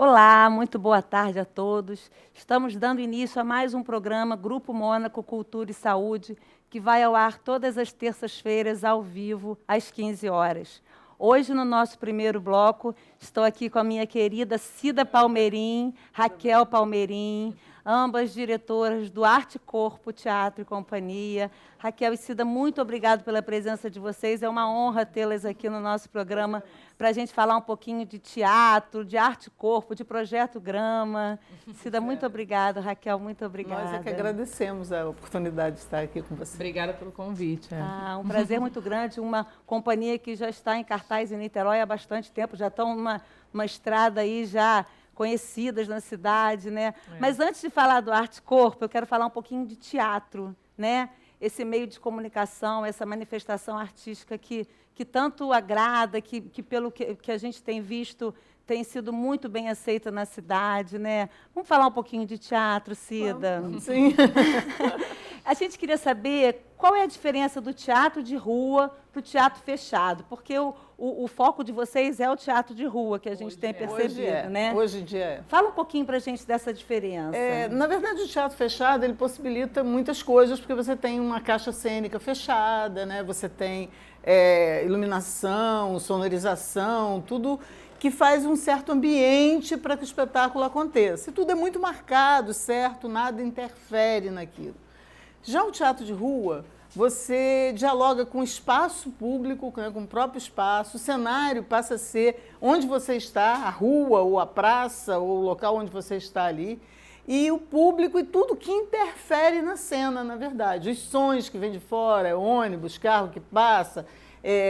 Olá, muito boa tarde a todos. Estamos dando início a mais um programa Grupo Mônaco Cultura e Saúde, que vai ao ar todas as terças-feiras, ao vivo, às 15 horas. Hoje, no nosso primeiro bloco, estou aqui com a minha querida Cida Palmerim, Raquel Palmerim, ambas diretoras do Arte Corpo, Teatro e Companhia. Raquel e Cida, muito obrigada pela presença de vocês. É uma honra tê-las aqui no nosso programa para a gente falar um pouquinho de teatro, de arte corpo, de Projeto Grama. Cida, muito obrigada. Raquel, muito obrigada. Nós é que agradecemos a oportunidade de estar aqui com você. Obrigada pelo convite. Um prazer muito grande. Uma companhia que já está em cartaz em Niterói há bastante tempo, já estão numa estrada aí já conhecidas na cidade, né? Mas antes de falar do Arte Corpo, eu quero falar um pouquinho de teatro, né? Esse meio de comunicação, essa manifestação artística que tanto agrada, que pelo que a gente tem visto, tem sido muito bem aceita na cidade, né? Vamos falar um pouquinho de teatro, Cida? Sim. A gente queria saber qual é a diferença do teatro de rua para o teatro fechado, porque o foco de vocês é o teatro de rua, que a gente tem percebido, né? Hoje em dia é. Fala um pouquinho para a gente dessa diferença. Na verdade, o teatro fechado, ele possibilita muitas coisas, porque você tem uma caixa cênica fechada, né? Você tem iluminação, sonorização, tudo que faz um certo ambiente para que o espetáculo aconteça. E tudo é muito marcado, certo? Nada interfere naquilo. Já o teatro de rua, você dialoga com o espaço público, né, com o próprio espaço, o cenário passa a ser onde você está, a rua, ou a praça, ou o local onde você está ali, e o público e tudo que interfere na cena, na verdade. Os sons que vêm de fora, ônibus, carro que passa,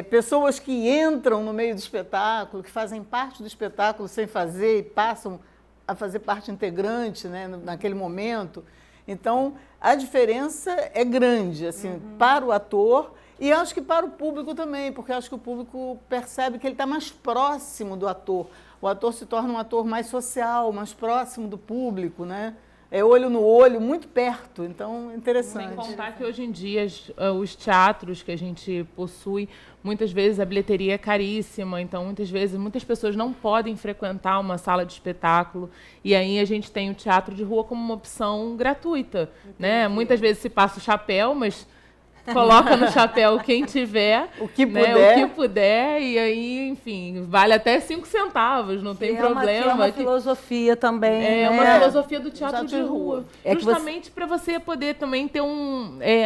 pessoas que entram no meio do espetáculo, que fazem parte do espetáculo sem fazer e passam a fazer parte integrante, né, naquele momento. Então, a diferença é grande, assim, para o ator e acho que para o público também, porque acho que o público percebe que ele está mais próximo do ator. O ator se torna um ator mais social, mais próximo do público, né? É olho no olho, muito perto, então é interessante. Sem contar que hoje em dia os teatros que a gente possui, muitas vezes a bilheteria é caríssima, então muitas vezes muitas pessoas não podem frequentar uma sala de espetáculo e aí a gente tem o teatro de rua como uma opção gratuita, né? Muitas vezes se passa o chapéu, mas coloca no chapéu quem tiver, o que puder, e aí, enfim, vale até 5 centavos, não tem problema. É uma filosofia também. É uma filosofia do teatro de rua. Justamente para você poder também ter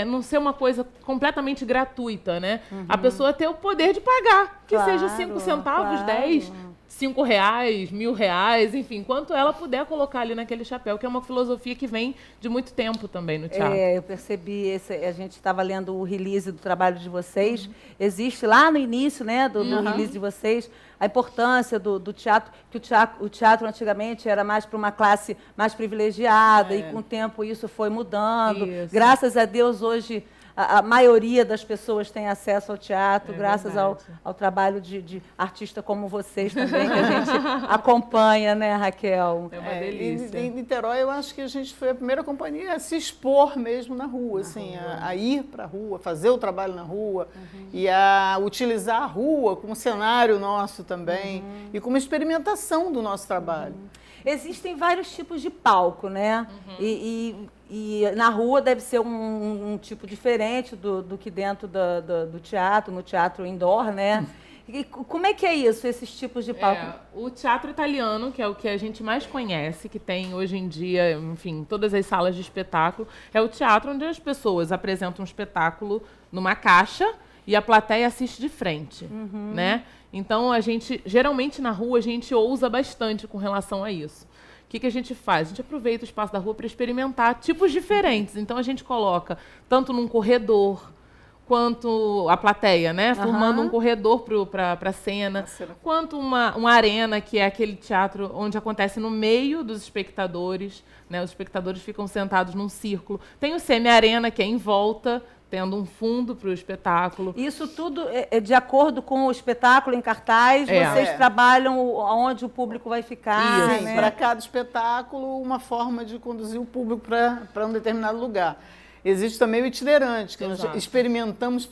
não ser uma coisa completamente gratuita, né? A pessoa ter o poder de pagar, que seja 5 centavos, 10, 5 reais, R$1.000, enfim, quanto ela puder colocar ali naquele chapéu, que é uma filosofia que vem de muito tempo também no teatro. Eu percebi, a gente estava lendo o release do trabalho de vocês, existe lá no início, né, do release de vocês, a importância do teatro, que o teatro antigamente era mais para uma classe mais privilegiada, e com o tempo isso foi mudando. Isso. Graças a Deus, hoje a maioria das pessoas tem acesso ao teatro, graças ao trabalho de artista como vocês também, que a gente acompanha, né, Raquel? É uma delícia. Em Niterói, eu acho que a gente foi a primeira companhia a se expor mesmo na rua, a ir para a rua, fazer o trabalho na rua, e a utilizar a rua como cenário nosso também, e como experimentação do nosso trabalho. Existem vários tipos de palco, né? E na rua deve ser um tipo diferente do que dentro do teatro, no teatro indoor, né? E como é que é isso, esses tipos de palco? O teatro italiano, que é o que a gente mais conhece, que tem hoje em dia, enfim, todas as salas de espetáculo, é o teatro onde as pessoas apresentam um espetáculo numa caixa e a plateia assiste de frente, né? Então, geralmente na rua, a gente ousa bastante com relação a isso. O que a gente faz? A gente aproveita o espaço da rua para experimentar tipos diferentes. Então, a gente coloca tanto num corredor, quanto a plateia, né? Formando um corredor para a cena, quanto uma arena, que é aquele teatro onde acontece no meio dos espectadores, né? Os espectadores ficam sentados num círculo. Tem o semi-arena, que é em volta, tendo um fundo para o espetáculo. Isso tudo é de acordo com o espetáculo em cartaz? Vocês trabalham onde o público vai ficar? Sim, né? Para cada espetáculo, uma forma de conduzir o público para um determinado lugar. Existe também o itinerante, que nós experimentamos,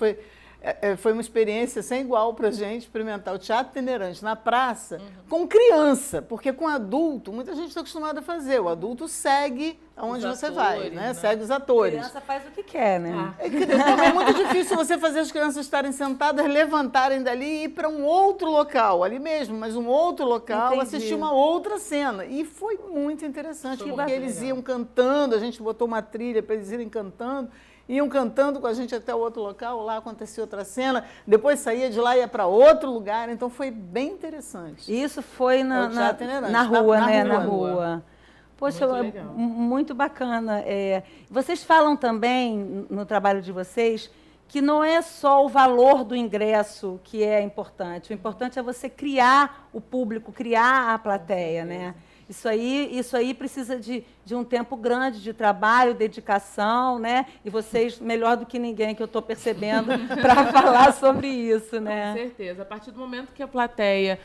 Foi uma experiência sem igual para a gente experimentar o teatro itinerante na praça com criança, porque com adulto, muita gente está acostumada a fazer. O adulto segue aonde você vai, né? Segue os A atores. criança faz o que quer, né? É muito difícil você fazer as crianças estarem sentadas, levantarem dali e ir para um outro local, ali mesmo, mas um outro local, Entendi. assistir uma outra cena. E foi muito interessante, Foi porque muito eles legal. iam cantando, a gente botou uma trilha para eles irem cantando. Iam cantando com a gente até o outro local, lá acontecia outra cena, depois saía de lá e ia para outro lugar, então foi bem interessante. Isso foi É o teatro itinerante, na rua, na né? rua. Na rua. Poxa, Muito legal. muito bacana. Vocês falam também, no trabalho de vocês, que não é só o valor do ingresso que é importante. O importante é você criar o público, criar a plateia, né? Isso aí precisa de um tempo grande de trabalho, dedicação, né? E vocês, melhor do que ninguém, que eu estou percebendo, para falar sobre isso, né? Com certeza. A partir do momento que a plateia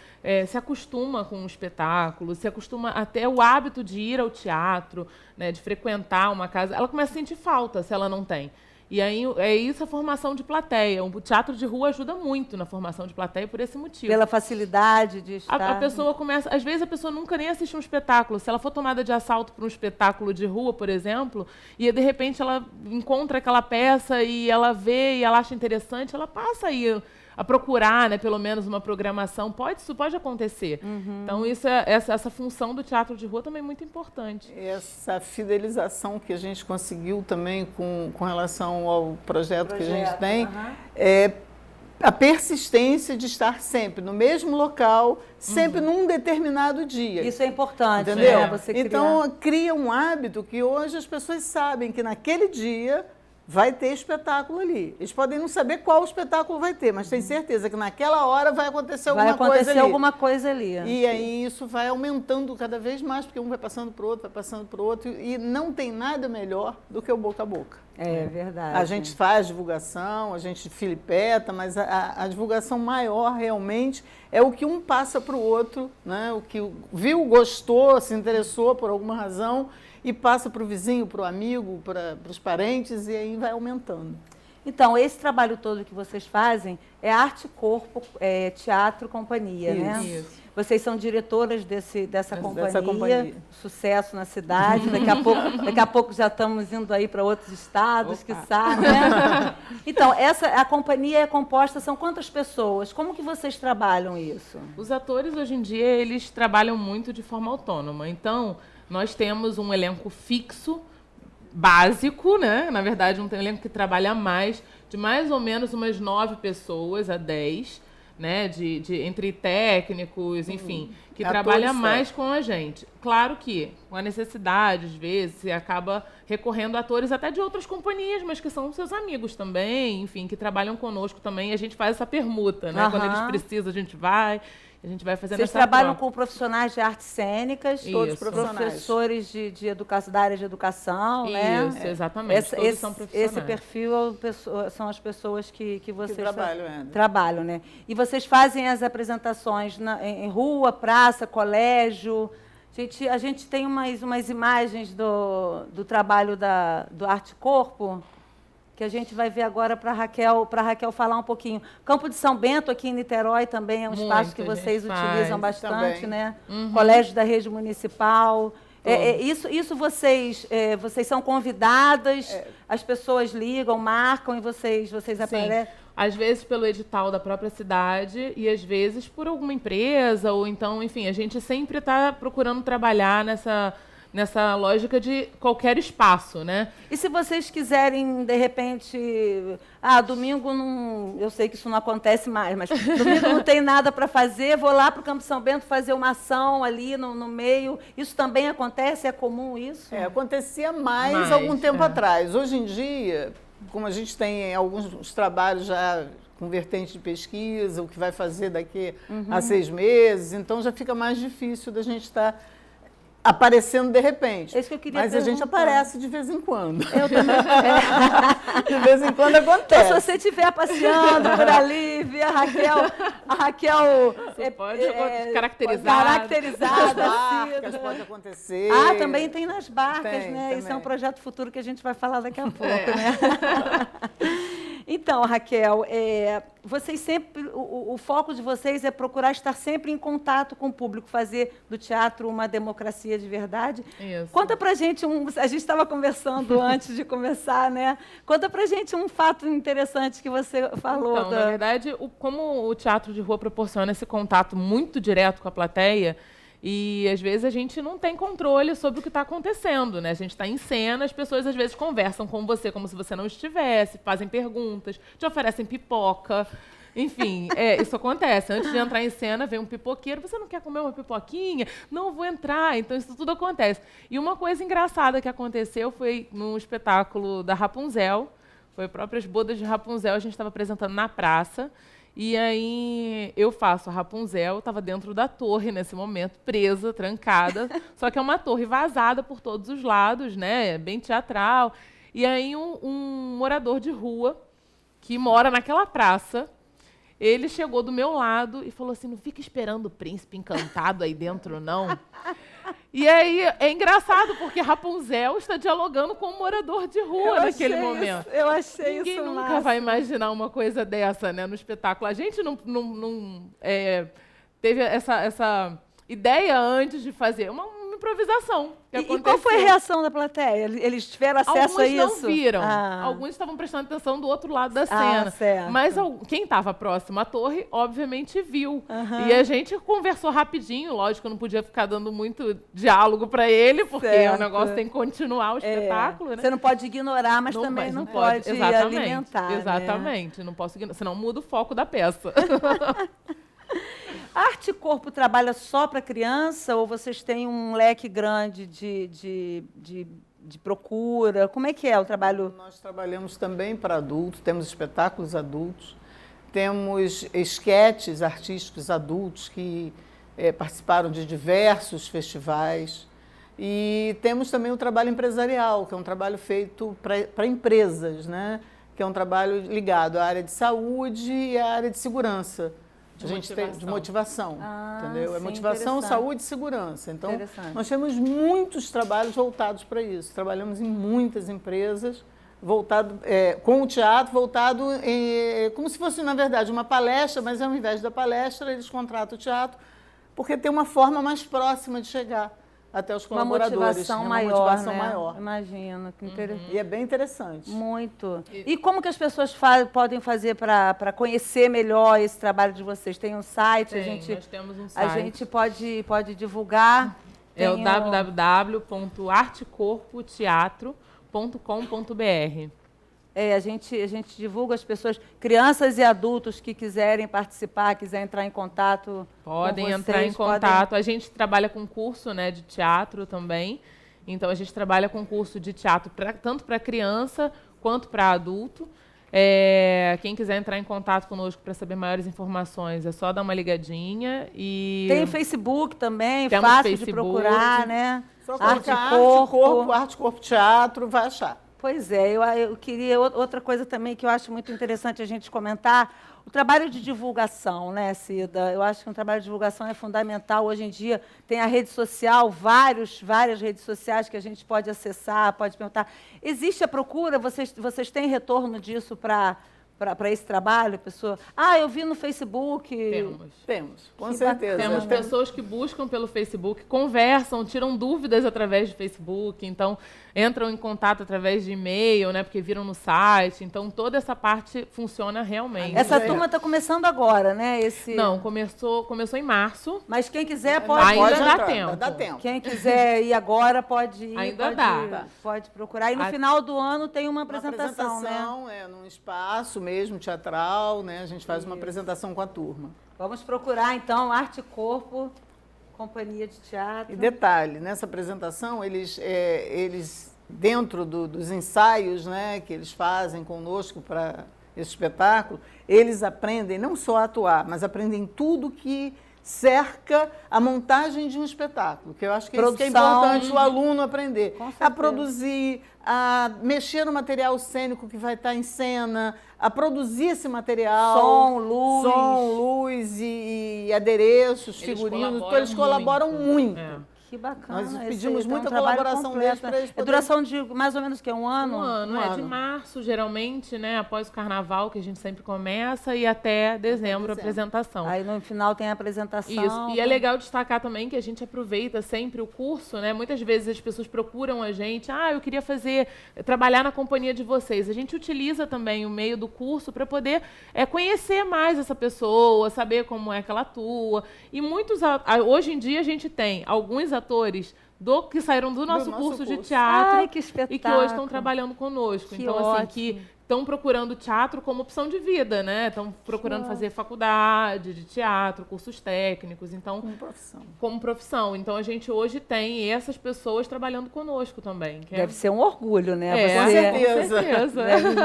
se acostuma com o espetáculo, se acostuma até o hábito de ir ao teatro, né, de frequentar uma casa, ela começa a sentir falta se ela não tem. E aí é isso a formação de plateia. O teatro de rua ajuda muito na formação de plateia por esse motivo. Pela facilidade de estar... A pessoa começa... Às vezes a pessoa nunca nem assistiu um espetáculo. Se ela for tomada de assalto para um espetáculo de rua, por exemplo, e de repente ela encontra aquela peça e ela vê e ela acha interessante, ela passa aí a procurar, né, pelo menos uma programação. Isso pode acontecer. Então, essa função do teatro de rua também é muito importante. Essa fidelização que a gente conseguiu também com relação ao projeto que a gente tem, é a persistência de estar sempre no mesmo local, sempre num determinado dia. Isso é importante, Entendeu? né? Você Então, cria um hábito que hoje as pessoas sabem que naquele dia vai ter espetáculo ali. Eles podem não saber qual espetáculo vai ter, mas tem certeza que naquela hora vai acontecer alguma coisa ali. alguma coisa ali. E aí isso vai aumentando cada vez mais, porque um vai passando para o outro, vai passando para o outro, e não tem nada melhor do que o boca a boca. É verdade. A gente faz divulgação, a gente filipeta, mas a divulgação maior realmente é o que um passa para o outro, né? O que viu, gostou, se interessou por alguma razão e passa para o vizinho, para o amigo, para os parentes, e aí vai aumentando. Então, esse trabalho todo que vocês fazem é arte, corpo, teatro, companhia, né? Isso. Vocês são diretoras dessa companhia, sucesso na cidade. Daqui a pouco já estamos indo aí para outros estados, quiçá, né? Então, a companhia é composta, são quantas pessoas? Como que vocês trabalham isso? Os atores, hoje em dia, eles trabalham muito de forma autônoma. Então, nós temos um elenco fixo, básico, né? Na verdade, um elenco que trabalha mais, de mais ou menos umas 9 pessoas a 10, né? Entre técnicos, enfim, que trabalha mais com a gente. Claro que, com a necessidade, às vezes, você acaba recorrendo a atores até de outras companhias, mas que são seus amigos também, enfim, que trabalham conosco também. E a gente faz essa permuta, né? Quando eles precisam, a gente vai fazendo Vocês essa trabalham troca. com profissionais de artes cênicas, todos professores da área de educação, né? Isso, exatamente. Todos são profissionais. Esse perfil são as pessoas que vocês trabalham, né? E vocês fazem as apresentações em rua, praça, colégio. A gente tem umas imagens do trabalho do Arte Corpo, que a gente vai ver agora para a Raquel falar um pouquinho. Campo de São Bento, aqui em Niterói, também é um espaço que vocês utilizam bastante, também, né? Colégio da rede municipal. Isso vocês são convidadas, as pessoas ligam, marcam e vocês aparecem? Às vezes pelo edital da própria cidade e às vezes por alguma empresa, ou então, enfim, a gente sempre está procurando trabalhar nessa lógica de qualquer espaço, né? E se vocês quiserem, de repente, domingo não, eu sei que isso não acontece mais, mas domingo não tem nada para fazer, vou lá para o Campo São Bento fazer uma ação ali no meio. Isso também acontece? É comum isso? Acontecia mais algum tempo atrás. Hoje em dia, como a gente tem alguns trabalhos já com vertente de pesquisa, o que vai fazer daqui a 6 meses, então já fica mais difícil da gente estar aparecendo de repente. Isso que eu queria Mas perguntar. a gente aparece de vez em quando. Eu também. De vez em quando acontece. Então, se você estiver passeando por ali, ver a Raquel pode caracterizada. Nas assim, barcas pode acontecer. Também tem nas barcas, né? Também. Isso é um projeto futuro que a gente vai falar daqui a pouco, né? Então, Raquel, vocês sempre, o foco de vocês é procurar estar sempre em contato com o público, fazer do teatro uma democracia de verdade. Isso. Conta pra gente, a gente estava conversando antes de começar, né? Conta pra gente um fato interessante que você falou. Então, na verdade, como o teatro de rua proporciona esse contato muito direto com a plateia, e às vezes a gente não tem controle sobre o que está acontecendo, né? A gente está em cena, as pessoas às vezes conversam com você como se você não estivesse, fazem perguntas, te oferecem pipoca. Enfim, isso acontece. Antes de entrar em cena, vem um pipoqueiro, você não quer comer uma pipoquinha? Não, vou entrar. Então, isso tudo acontece. E uma coisa engraçada que aconteceu foi num espetáculo da Rapunzel, foi próprias bodas de Rapunzel, a gente estava apresentando na praça. E aí eu faço a Rapunzel, estava dentro da torre nesse momento, presa, trancada, só que é uma torre vazada por todos os lados, né? Bem teatral. E aí um morador de rua que mora naquela praça, ele chegou do meu lado e falou assim, não fica esperando o príncipe encantado aí dentro, não. E aí é engraçado, porque Rapunzel está dialogando com um morador de rua naquele momento. Eu achei Ninguém isso nunca massa. vai imaginar uma coisa dessa, né, no espetáculo. A gente não teve essa ideia antes de fazer uma improvisação que E aconteceu. qual foi a reação da plateia? Eles tiveram acesso a isso? Alguns não viram. Ah. Alguns estavam prestando atenção do outro lado da cena. Certo. Mas quem estava próximo à torre, obviamente, viu. E a gente conversou rapidinho. Lógico, eu não podia ficar dando muito diálogo para ele, porque Certo. o negócio tem que continuar o espetáculo, né? Você não pode ignorar, mas também mas não pode exatamente, alimentar. Né? Exatamente. Não posso ignorar, senão muda o foco da peça. A Arte Corpo trabalha só para criança ou vocês têm um leque grande de procura? Como é que é o trabalho? Nós trabalhamos também para adultos, temos espetáculos adultos, temos esquetes artísticos adultos que participaram de diversos festivais e temos também o trabalho empresarial, que é um trabalho feito para empresas, né? Que é um trabalho ligado à área de saúde e à área de segurança. A gente tem de motivação, entendeu? É sim, motivação, saúde e segurança. Então, nós temos muitos trabalhos voltados para isso. Trabalhamos em muitas empresas, com o teatro voltado como se fosse, na verdade, uma palestra, mas ao invés da palestra, eles contratam o teatro, porque tem uma forma mais próxima de chegar até os colaboradores. Uma motivação maior, uma motivação né? maior. Imagino, que interessante. E é bem interessante. Muito. E como que as pessoas podem fazer para conhecer melhor esse trabalho de vocês? Tem um site? Nós temos um site. A gente pode divulgar? É o www.artecorpoteatro.com.br. A gente divulga as pessoas, crianças e adultos que quiserem participar, quiserem entrar em contato podem com vocês, entrar em contato. A gente trabalha com curso, né, de teatro também. Então, a gente trabalha com curso de teatro tanto para criança quanto para adulto. Quem quiser entrar em contato conosco para saber maiores informações, é só dar uma ligadinha. Tem Facebook também, temos fácil Facebook, de procurar, né? Só colocar Arte Corpo Teatro, vai achar. Pois é, eu queria outra coisa também que eu acho muito interessante a gente comentar, o trabalho de divulgação, né, Cida? Eu acho que um trabalho de divulgação é fundamental. Hoje em dia tem a rede social, várias redes sociais que a gente pode acessar, pode perguntar. Existe a procura? Vocês têm retorno disso para esse trabalho, pessoa? Eu vi no Facebook. Temos, com certeza. Temos pessoas que buscam pelo Facebook, conversam, tiram dúvidas através do Facebook, então entram em contato através de e-mail, né, porque viram no site. Então toda essa parte funciona realmente. Essa turma está começando agora, né? Não, começou em março. Mas quem quiser pode. Ainda dá tempo. Quem quiser ir agora pode ir. Ainda pode procurar. E no final do ano tem uma apresentação, né? Num espaço mesmo teatral, né? A gente faz uma apresentação com a turma. Vamos procurar então Arte Corpo, Companhia de Teatro. E detalhe, nessa apresentação eles dentro dos ensaios, né, que eles fazem conosco para esse espetáculo, eles aprendem não só a atuar, mas aprendem tudo que cerca a montagem de um espetáculo, que eu acho que isso que é importante o aluno aprender. A produzir, a mexer no material cênico que vai estar em cena, a produzir esse material. Som, luz e adereços, figurinos. Então, eles colaboram muito. Que bacana. Nós esse pedimos aí, então, muita um trabalho colaboração completo, deles para né? eles É poderem... duração de mais ou menos que um ano? Um ano, Um de ano. março, geralmente, né? Após o carnaval, que a gente sempre começa, e até dezembro a apresentação. Aí no final tem a apresentação. Isso. E é legal destacar também que a gente aproveita sempre o curso, né? Muitas vezes as pessoas procuram a gente, eu queria trabalhar na companhia de vocês. A gente utiliza também o meio do curso para poder conhecer mais essa pessoa, saber como é que ela atua. E hoje em dia a gente tem alguns atores que saíram do nosso curso de teatro. Ai, que espetáculo. E que hoje estão trabalhando conosco. Que então, ótimo. assim, que estão procurando teatro como opção de vida, né? Estão procurando fazer faculdade de teatro, cursos técnicos, então como profissão. Então a gente hoje tem essas pessoas trabalhando conosco também. Deve ser um orgulho, né? Com certeza.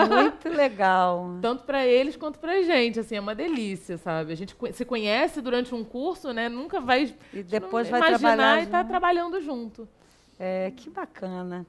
Muito legal. Tanto para eles quanto para a gente, assim, é uma delícia, sabe? A gente se conhece durante um curso, né? Nunca vai e depois vai imaginar trabalhar e estar trabalhando junto. Que bacana.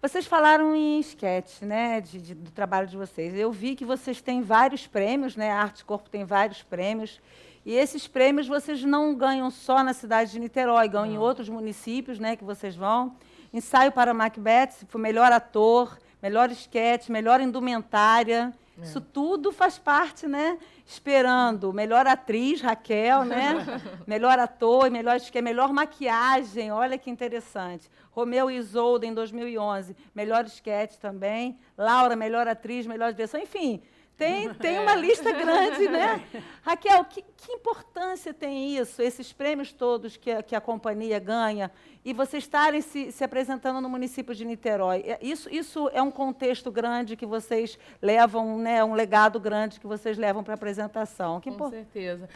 Vocês falaram em esquete, né, do trabalho de vocês. Eu vi que vocês têm vários prêmios, né? A Arte Corpo tem vários prêmios. E esses prêmios vocês não ganham só na cidade de Niterói, ganham em outros municípios, né, que vocês vão. Ensaio para Macbeth, foi melhor ator, melhor esquete, melhor indumentária. Isso tudo faz parte, né? Esperando melhor atriz, Raquel, né? Melhor ator e melhor maquiagem. Olha que interessante. Romeu e Isolda, em 2011, melhor esquete também. Laura, melhor atriz, melhor direção. Enfim, tem uma lista grande, né? Raquel, que importância tem isso, esses prêmios todos que a companhia ganha, e vocês estarem se apresentando no município de Niterói? Isso é um contexto grande que vocês levam, né? Um legado grande que vocês levam para a apresentação. Com certeza.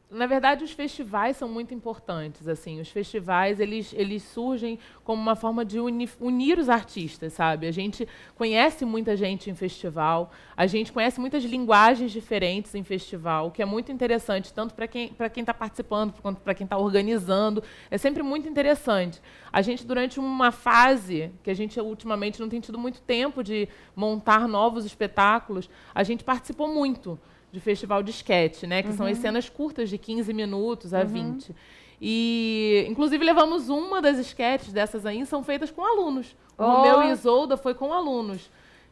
Na verdade, os festivais são muito importantes. Assim, os festivais eles surgem como uma forma de unir os artistas, sabe? A gente conhece muita gente em festival, a gente conhece muitas linguagens diferentes em festival, o que é muito interessante, tanto para quem está participando quanto para quem está organizando. É sempre muito interessante. A gente, durante uma fase que a gente ultimamente não tem tido muito tempo de montar novos espetáculos, a gente participou muito de festival de esquete, né? Que são as cenas curtas de 15 minutos a 20. E, inclusive, levamos uma das esquetes dessas aí, são feitas com alunos. O Romeu e Isolda foi com alunos,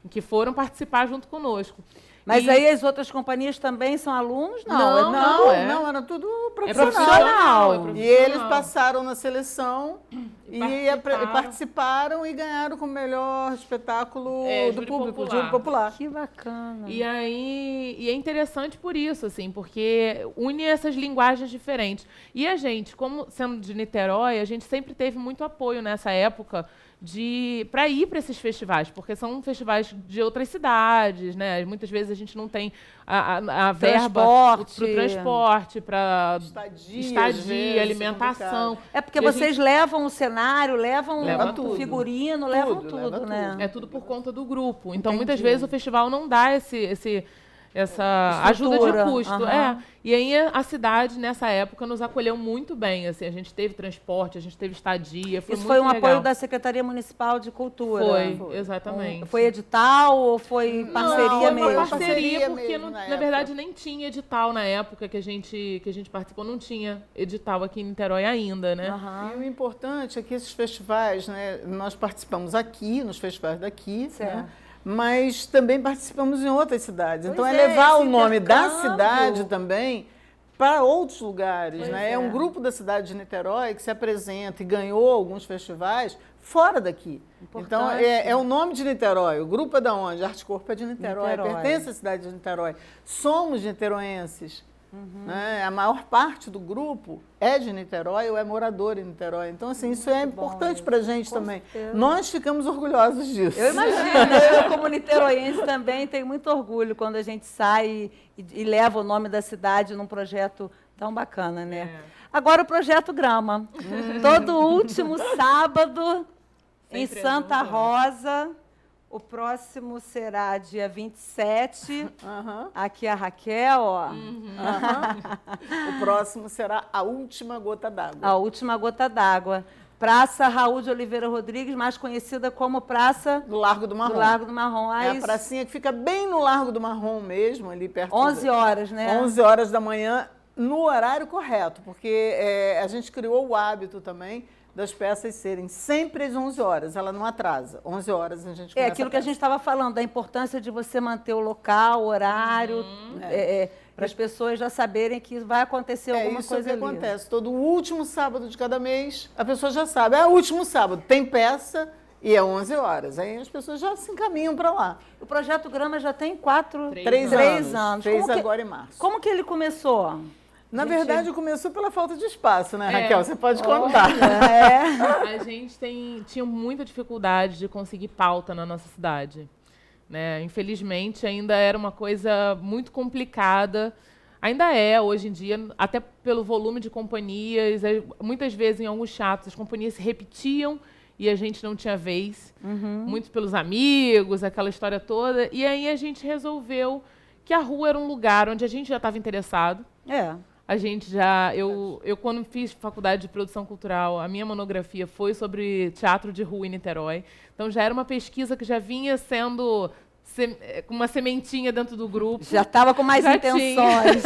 que foram participar junto conosco. Mas aí as outras companhias também são alunos? Não, era tudo profissional. E eles passaram na seleção e participaram e ganharam como melhor espetáculo do público, júri popular. Que bacana. E é interessante por isso, assim, porque une essas linguagens diferentes. E a gente, como sendo de Niterói, a gente sempre teve muito apoio nessa época para ir para esses festivais, porque são festivais de outras cidades, né? Muitas vezes a gente não tem a verba para o transporte, para estadia, alimentação. É porque vocês levam o cenário, levam o figurino, levam tudo, né? É tudo por conta do grupo. Então, muitas vezes o festival não dá essa ajuda de custo. E aí a cidade, nessa época, nos acolheu muito bem. Assim, a gente teve transporte, a gente teve estadia. Isso foi um apoio da Secretaria Municipal de Cultura? Foi, exatamente. Foi edital ou foi parceria mesmo? Foi parceria, porque, na verdade, nem tinha edital na época que a gente participou. Não tinha edital aqui em Niterói ainda, né? E o importante é que esses festivais, né, nós participamos aqui, nos festivais daqui, né? Mas também participamos em outras cidades. Então, levar o nome da cidade também para outros lugares. Né? É um grupo da cidade de Niterói que se apresenta e ganhou alguns festivais fora daqui. Então, é o nome de Niterói. O grupo é de onde? Arte Corpo é de Niterói, pertence à cidade de Niterói. Somos niteroenses. Né? A maior parte do grupo é de Niterói ou é morador em Niterói. Então, assim, isso é importante para a gente também. Nós ficamos orgulhosos disso. Eu imagino. Eu, como niteroiense, também tenho muito orgulho quando a gente sai e leva o nome da cidade num projeto tão bacana, né? Agora, o Projeto Grama. Todo último sábado, em Santa Rosa. O próximo será dia 27. Aqui a Raquel, ó. O próximo será a Última Gota d'Água. A Última Gota d'Água. Praça Raul de Oliveira Rodrigues, mais conhecida como Praça do Largo do Marrom. Do Largo do Marrom. É a pracinha que fica bem no Largo do Marrom mesmo, ali perto. 11 horas, né? 11 horas da manhã. no horário correto, porque a gente criou o hábito também das peças serem sempre às 11 horas, ela não atrasa. 11 horas a gente começa aquilo que a gente estava falando, da importância de você manter o local, o horário, para as pessoas já saberem que vai acontecer alguma coisa ali. Isso que acontece. Todo último sábado de cada mês, a pessoa já sabe. Último sábado, tem peça e é 11 horas. Aí as pessoas já se encaminham para lá. O Projeto Grama já tem 3 anos. Fez agora em março. Como que ele começou? Na verdade, começou pela falta de espaço, né, Raquel? Você pode contar. A gente tinha muita dificuldade de conseguir pauta na nossa cidade. Né? Infelizmente, ainda era uma coisa muito complicada. Ainda é, hoje em dia, até pelo volume de companhias. Muitas vezes, em alguns teatros, as companhias se repetiam e a gente não tinha vez. Muito pelos amigos, aquela história toda. E aí a gente resolveu que a rua era um lugar onde a gente já estava interessado. A gente eu quando fiz faculdade de produção cultural, a minha monografia foi sobre teatro de rua em Niterói. Então já era uma pesquisa que já vinha sendo com uma sementinha dentro do grupo. Já estava com mais intenções.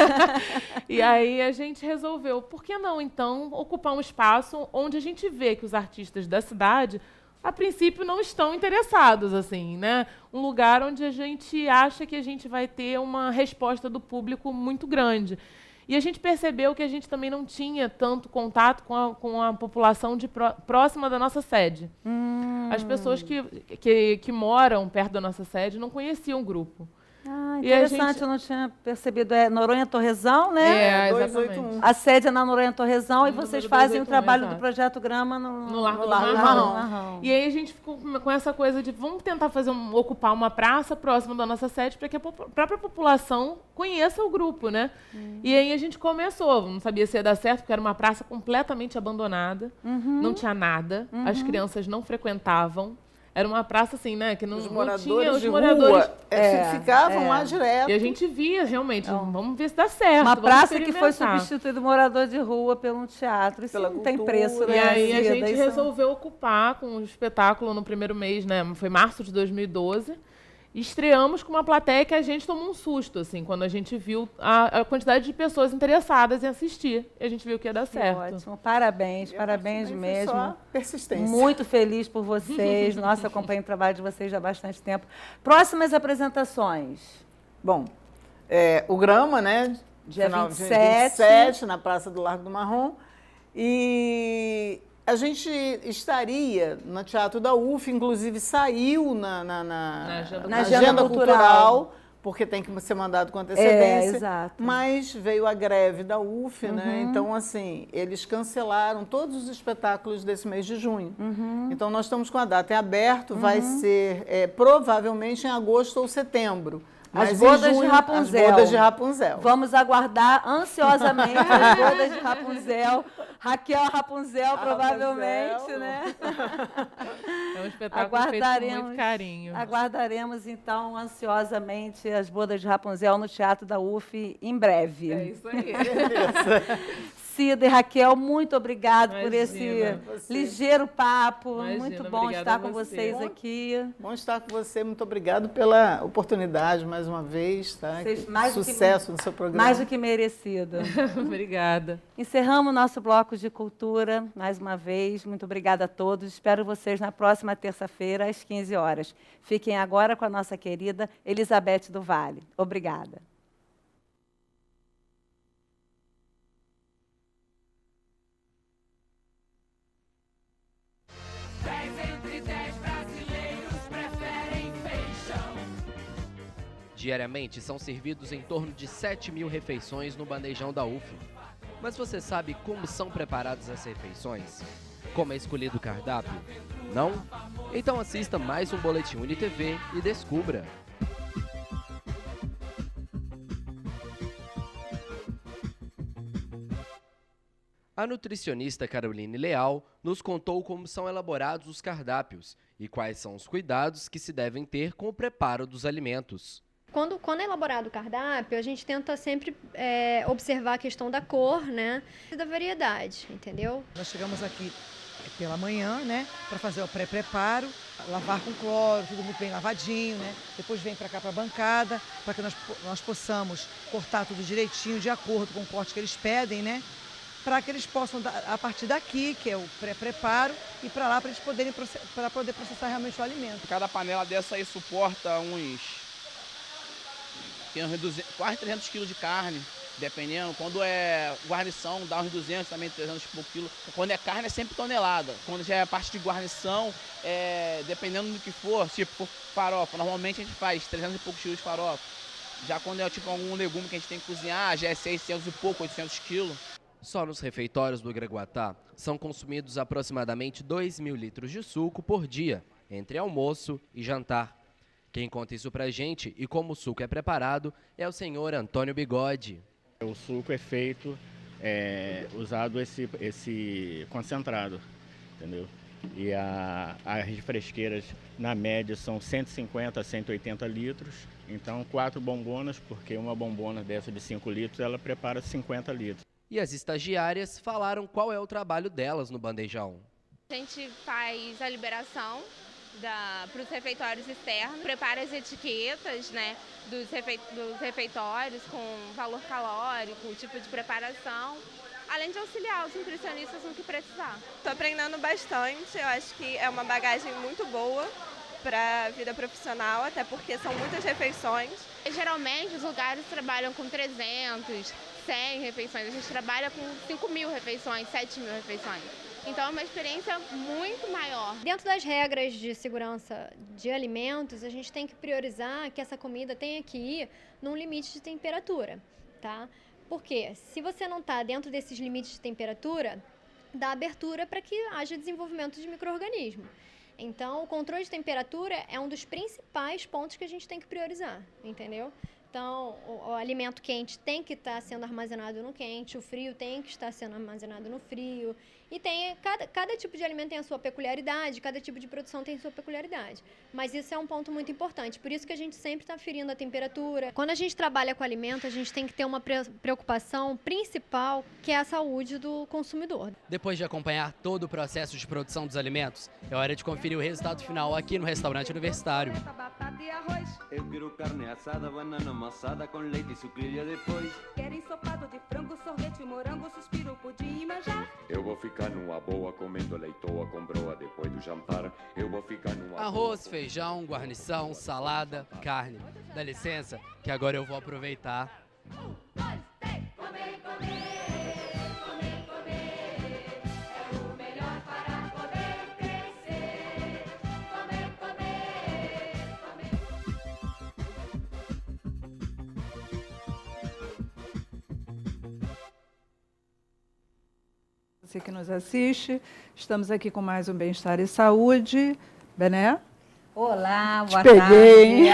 E aí a gente resolveu, por que não, então, ocupar um espaço onde a gente vê que os artistas da cidade, a princípio, não estão interessados, assim, né? Um lugar onde a gente acha que a gente vai ter uma resposta do público muito grande. E a gente percebeu que a gente também não tinha tanto contato com a população próxima da nossa sede. As pessoas que moram perto da nossa sede não conheciam o grupo. Interessante, eu não tinha percebido. É Noronha Torrezão, né? 281. A sede é na Noronha Torrezão e vocês fazem o trabalho exato. do Projeto Grama no Largo do Marrom. Marrom. E aí a gente ficou com essa coisa de vamos tentar ocupar uma praça próxima da nossa sede para que a própria população conheça o grupo, né? E aí a gente começou, não sabia se ia dar certo, porque era uma praça completamente abandonada, não tinha nada, as crianças não frequentavam. Era uma praça assim, né? Que não tinha os moradores ficavam lá direto. E a gente via realmente, vamos ver se dá certo. Uma praça que foi substituída do morador de rua por um teatro. Isso não tem preço, né? E aí a gente resolveu ocupar com o espetáculo no primeiro mês, né? Foi março de 2012. Estreamos com uma plateia que a gente tomou um susto, assim, quando a gente viu a quantidade de pessoas interessadas em assistir. E a gente viu que ia dar certo. Ótimo, parabéns mesmo. Só persistência. Muito feliz por vocês. Nossa, acompanho o trabalho de vocês já há bastante tempo. Próximas apresentações. Bom, o Grama, né? Dia final 27, na Praça do Largo do Marrom. E a gente estaria no Teatro da UF, inclusive saiu na agenda cultural, porque tem que ser mandado com antecedência. Exato. Mas veio a greve da UF, né? Então, assim, eles cancelaram todos os espetáculos desse mês de junho. Então, nós estamos com a data em aberto, vai ser provavelmente em agosto ou setembro. As bodas de Rapunzel. As bodas de Rapunzel. Vamos aguardar ansiosamente as bodas de Rapunzel. Rapunzel, provavelmente, né? É um espetáculo feito com muito carinho. Aguardaremos, então, ansiosamente as bodas de Rapunzel no Teatro da UF em breve. É isso aí. Cida e Raquel, muito obrigado por esse ligeiro papo. Muito bom estar com vocês aqui. Bom estar com você. Muito obrigado pela oportunidade, mais uma vez. Tá? Sucesso no seu programa. Mais do que merecido. Obrigada. Encerramos nosso bloco de cultura, mais uma vez. Muito obrigada a todos. Espero vocês na próxima terça-feira, às 15 horas. Fiquem agora com a nossa querida Elizabeth do Vale. Obrigada. Diariamente são servidos em torno de 7.000 refeições no bandejão da UF. Mas você sabe como são preparadas as refeições? Como é escolhido o cardápio? Não? Então assista mais um Boletim UniTV e descubra! A nutricionista Caroline Leal nos contou como são elaborados os cardápios e quais são os cuidados que se devem ter com o preparo dos alimentos. Quando é elaborado o cardápio, a gente tenta sempre observar a questão da cor, né, e da variedade, entendeu? Nós chegamos aqui pela manhã, né, para fazer o pré-preparo, lavar com cloro, tudo muito bem lavadinho, né? Depois vem para cá para a bancada, para que nós possamos cortar tudo direitinho, de acordo com o corte que eles pedem, né? Para que eles possam, a partir daqui, que é o pré-preparo, e para lá para eles poderem para poder processar realmente o alimento. Cada panela dessa aí suporta quase 300 quilos de carne, dependendo. Quando é guarnição, dá uns 200, também 300 por quilo. Quando é carne, é sempre tonelada. Quando já é a parte de guarnição, dependendo do que for, tipo for farofa, normalmente a gente faz 300 e poucos quilos de farofa. Já quando é tipo algum legume que a gente tem que cozinhar, já é 600 e pouco, 800 quilos. Só nos refeitórios do Graguatá são consumidos aproximadamente 2.000 litros de suco por dia, entre almoço e jantar. Quem conta isso pra gente e como o suco é preparado é o senhor Antônio Bigode. O suco é feito, usado esse concentrado, entendeu? E as refresqueiras, na média, são 150 a 180 litros. Então, 4 bombonas, porque uma bombona dessa de 5 litros, ela prepara 50 litros. E as estagiárias falaram qual é o trabalho delas no bandejão. A gente faz a liberação para os refeitórios externos, prepara as etiquetas, né, dos refeitórios com valor calórico, o tipo de preparação, além de auxiliar os nutricionistas no que precisar. Estou aprendendo bastante, eu acho que é uma bagagem muito boa para a vida profissional, até porque são muitas refeições. Geralmente os lugares trabalham com 300, 100 refeições, a gente trabalha com 5.000 refeições, 7.000 refeições. Então é uma experiência muito maior. Dentro das regras de segurança de alimentos, a gente tem que priorizar que essa comida tenha que ir num limite de temperatura, tá? Porque se você não está dentro desses limites de temperatura, dá abertura para que haja desenvolvimento de micro-organismo. Então, o controle de temperatura é um dos principais pontos que a gente tem que priorizar, entendeu? Então, o alimento quente tem que estar sendo armazenado no quente, o frio tem que estar sendo armazenado no frio. E cada tipo de alimento tem a sua peculiaridade, cada tipo de produção tem a sua peculiaridade. Mas isso é um ponto muito importante, por isso que a gente sempre está aferindo a temperatura. Quando a gente trabalha com alimento, a gente tem que ter uma preocupação principal, que é a saúde do consumidor. Depois de acompanhar todo o processo de produção dos alimentos, é hora de conferir o resultado final aqui no restaurante universitário. Eu quero carne assada, banana amassada com leite e sucrilha depois. Quero ensopado de frango, sorvete, morango, suspiro, pudim e manjar. Eu vou ficar numa boa comendo leitoa com broa depois do jantar. Eu vou ficar numa arroz, feijão, guarnição, salada, carne. Dá licença que agora eu vou aproveitar. 1, 2, 3, comer, comer. Você que nos assiste, estamos aqui com mais um Bem-Estar e Saúde. Bené? Olá, boa tarde. Peguei.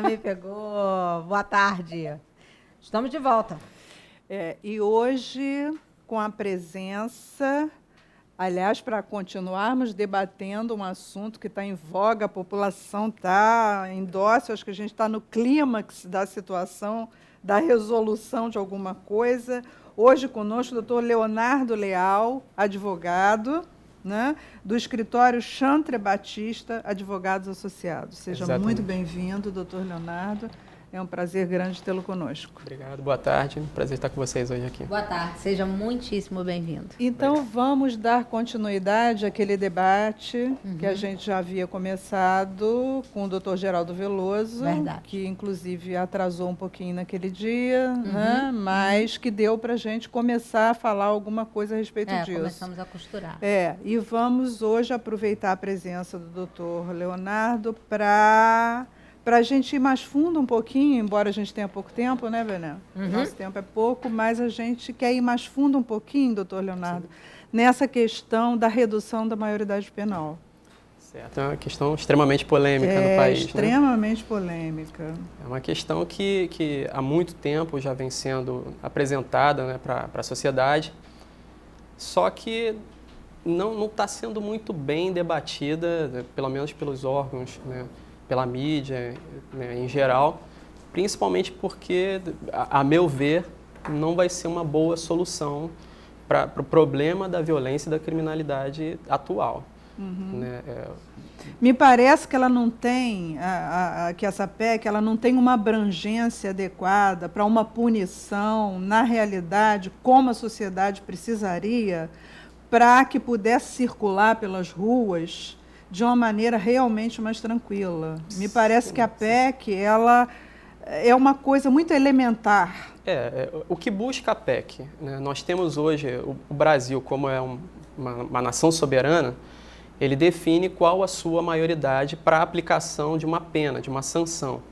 Me pegou. Boa tarde. Estamos de volta. E hoje, com a presença, aliás, para continuarmos debatendo um assunto que está em voga, a população está em dócil, acho que a gente está no clímax da situação, da resolução de alguma coisa. Hoje conosco o doutor Leonardo Leal, advogado, né, do escritório Chantre Batista, Advogados Associados. Seja Exatamente. Muito bem-vindo, doutor Leonardo. É um prazer grande tê-lo conosco. Obrigado, boa tarde. Prazer estar com vocês hoje aqui. Boa tarde, seja muitíssimo bem-vindo. Então, obrigado. Vamos dar continuidade àquele debate que a gente já havia começado com o doutor Geraldo Veloso, Verdade. Que inclusive atrasou um pouquinho naquele dia, né? Mas que deu para a gente começar a falar alguma coisa a respeito disso. Começamos a costurar. E vamos hoje aproveitar a presença do doutor Leonardo para a gente ir mais fundo um pouquinho, embora a gente tenha pouco tempo, né, Bené? Nosso tempo é pouco, mas a gente quer ir mais fundo um pouquinho, doutor Leonardo, nessa questão da redução da maioridade penal. Certo, é uma questão extremamente polêmica no país. Extremamente polêmica. É uma questão que há muito tempo já vem sendo apresentada, né, para a sociedade, só que não está sendo muito bem debatida, pelo menos pelos órgãos, né, pela mídia, né, em geral, principalmente porque, a meu ver, não vai ser uma boa solução para o problema da violência e da criminalidade atual. Né? Me parece que ela não tem, que essa PEC, ela não tem uma abrangência adequada para uma punição, na realidade, como a sociedade precisaria, para que pudesse circular pelas ruas de uma maneira realmente mais tranquila. Me parece que a PEC, ela é uma coisa muito elementar. O que busca a PEC, né? Nós temos hoje, o Brasil, como é uma nação soberana, ele define qual a sua maioridade para a aplicação de uma pena, de uma sanção.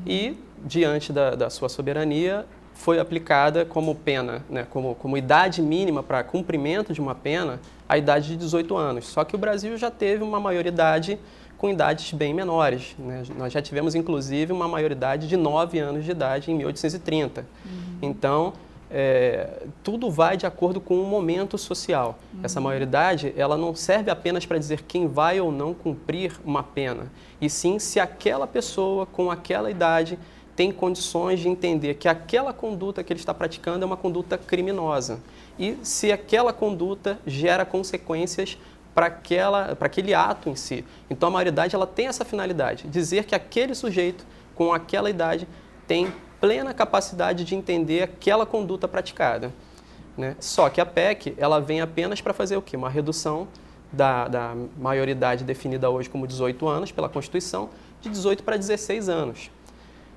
E, diante da sua soberania, foi aplicada como pena, né, como idade mínima para cumprimento de uma pena, a idade de 18 anos. Só que o Brasil já teve uma maioridade com idades bem menores, né? Nós já tivemos, inclusive, uma maioridade de 9 anos de idade em 1830. Então, tudo vai de acordo com o momento social. Essa maioridade, ela não serve apenas para dizer quem vai ou não cumprir uma pena, e sim se aquela pessoa com aquela idade tem condições de entender que aquela conduta que ele está praticando é uma conduta criminosa e se aquela conduta gera consequências para aquele ato em si. Então, a maioridade ela tem essa finalidade, dizer que aquele sujeito com aquela idade tem plena capacidade de entender aquela conduta praticada, né? Só que a PEC ela vem apenas para fazer o quê? Uma redução da maioridade definida hoje como 18 anos pela Constituição, de 18 para 16 anos.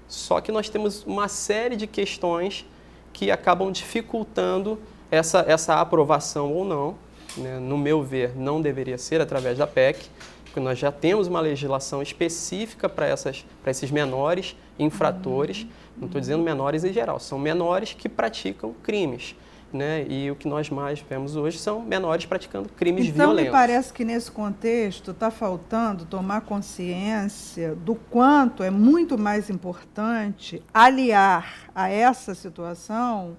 Só que nós temos uma série de questões que acabam dificultando essa aprovação ou não, né? No meu ver, não deveria ser através da PEC, porque nós já temos uma legislação específica para esses menores infratores, não estou dizendo menores em geral, são menores que praticam crimes. Né? E o que nós mais vemos hoje são menores praticando crimes violentos. Então, me parece que nesse contexto está faltando tomar consciência do quanto é muito mais importante aliar a essa situação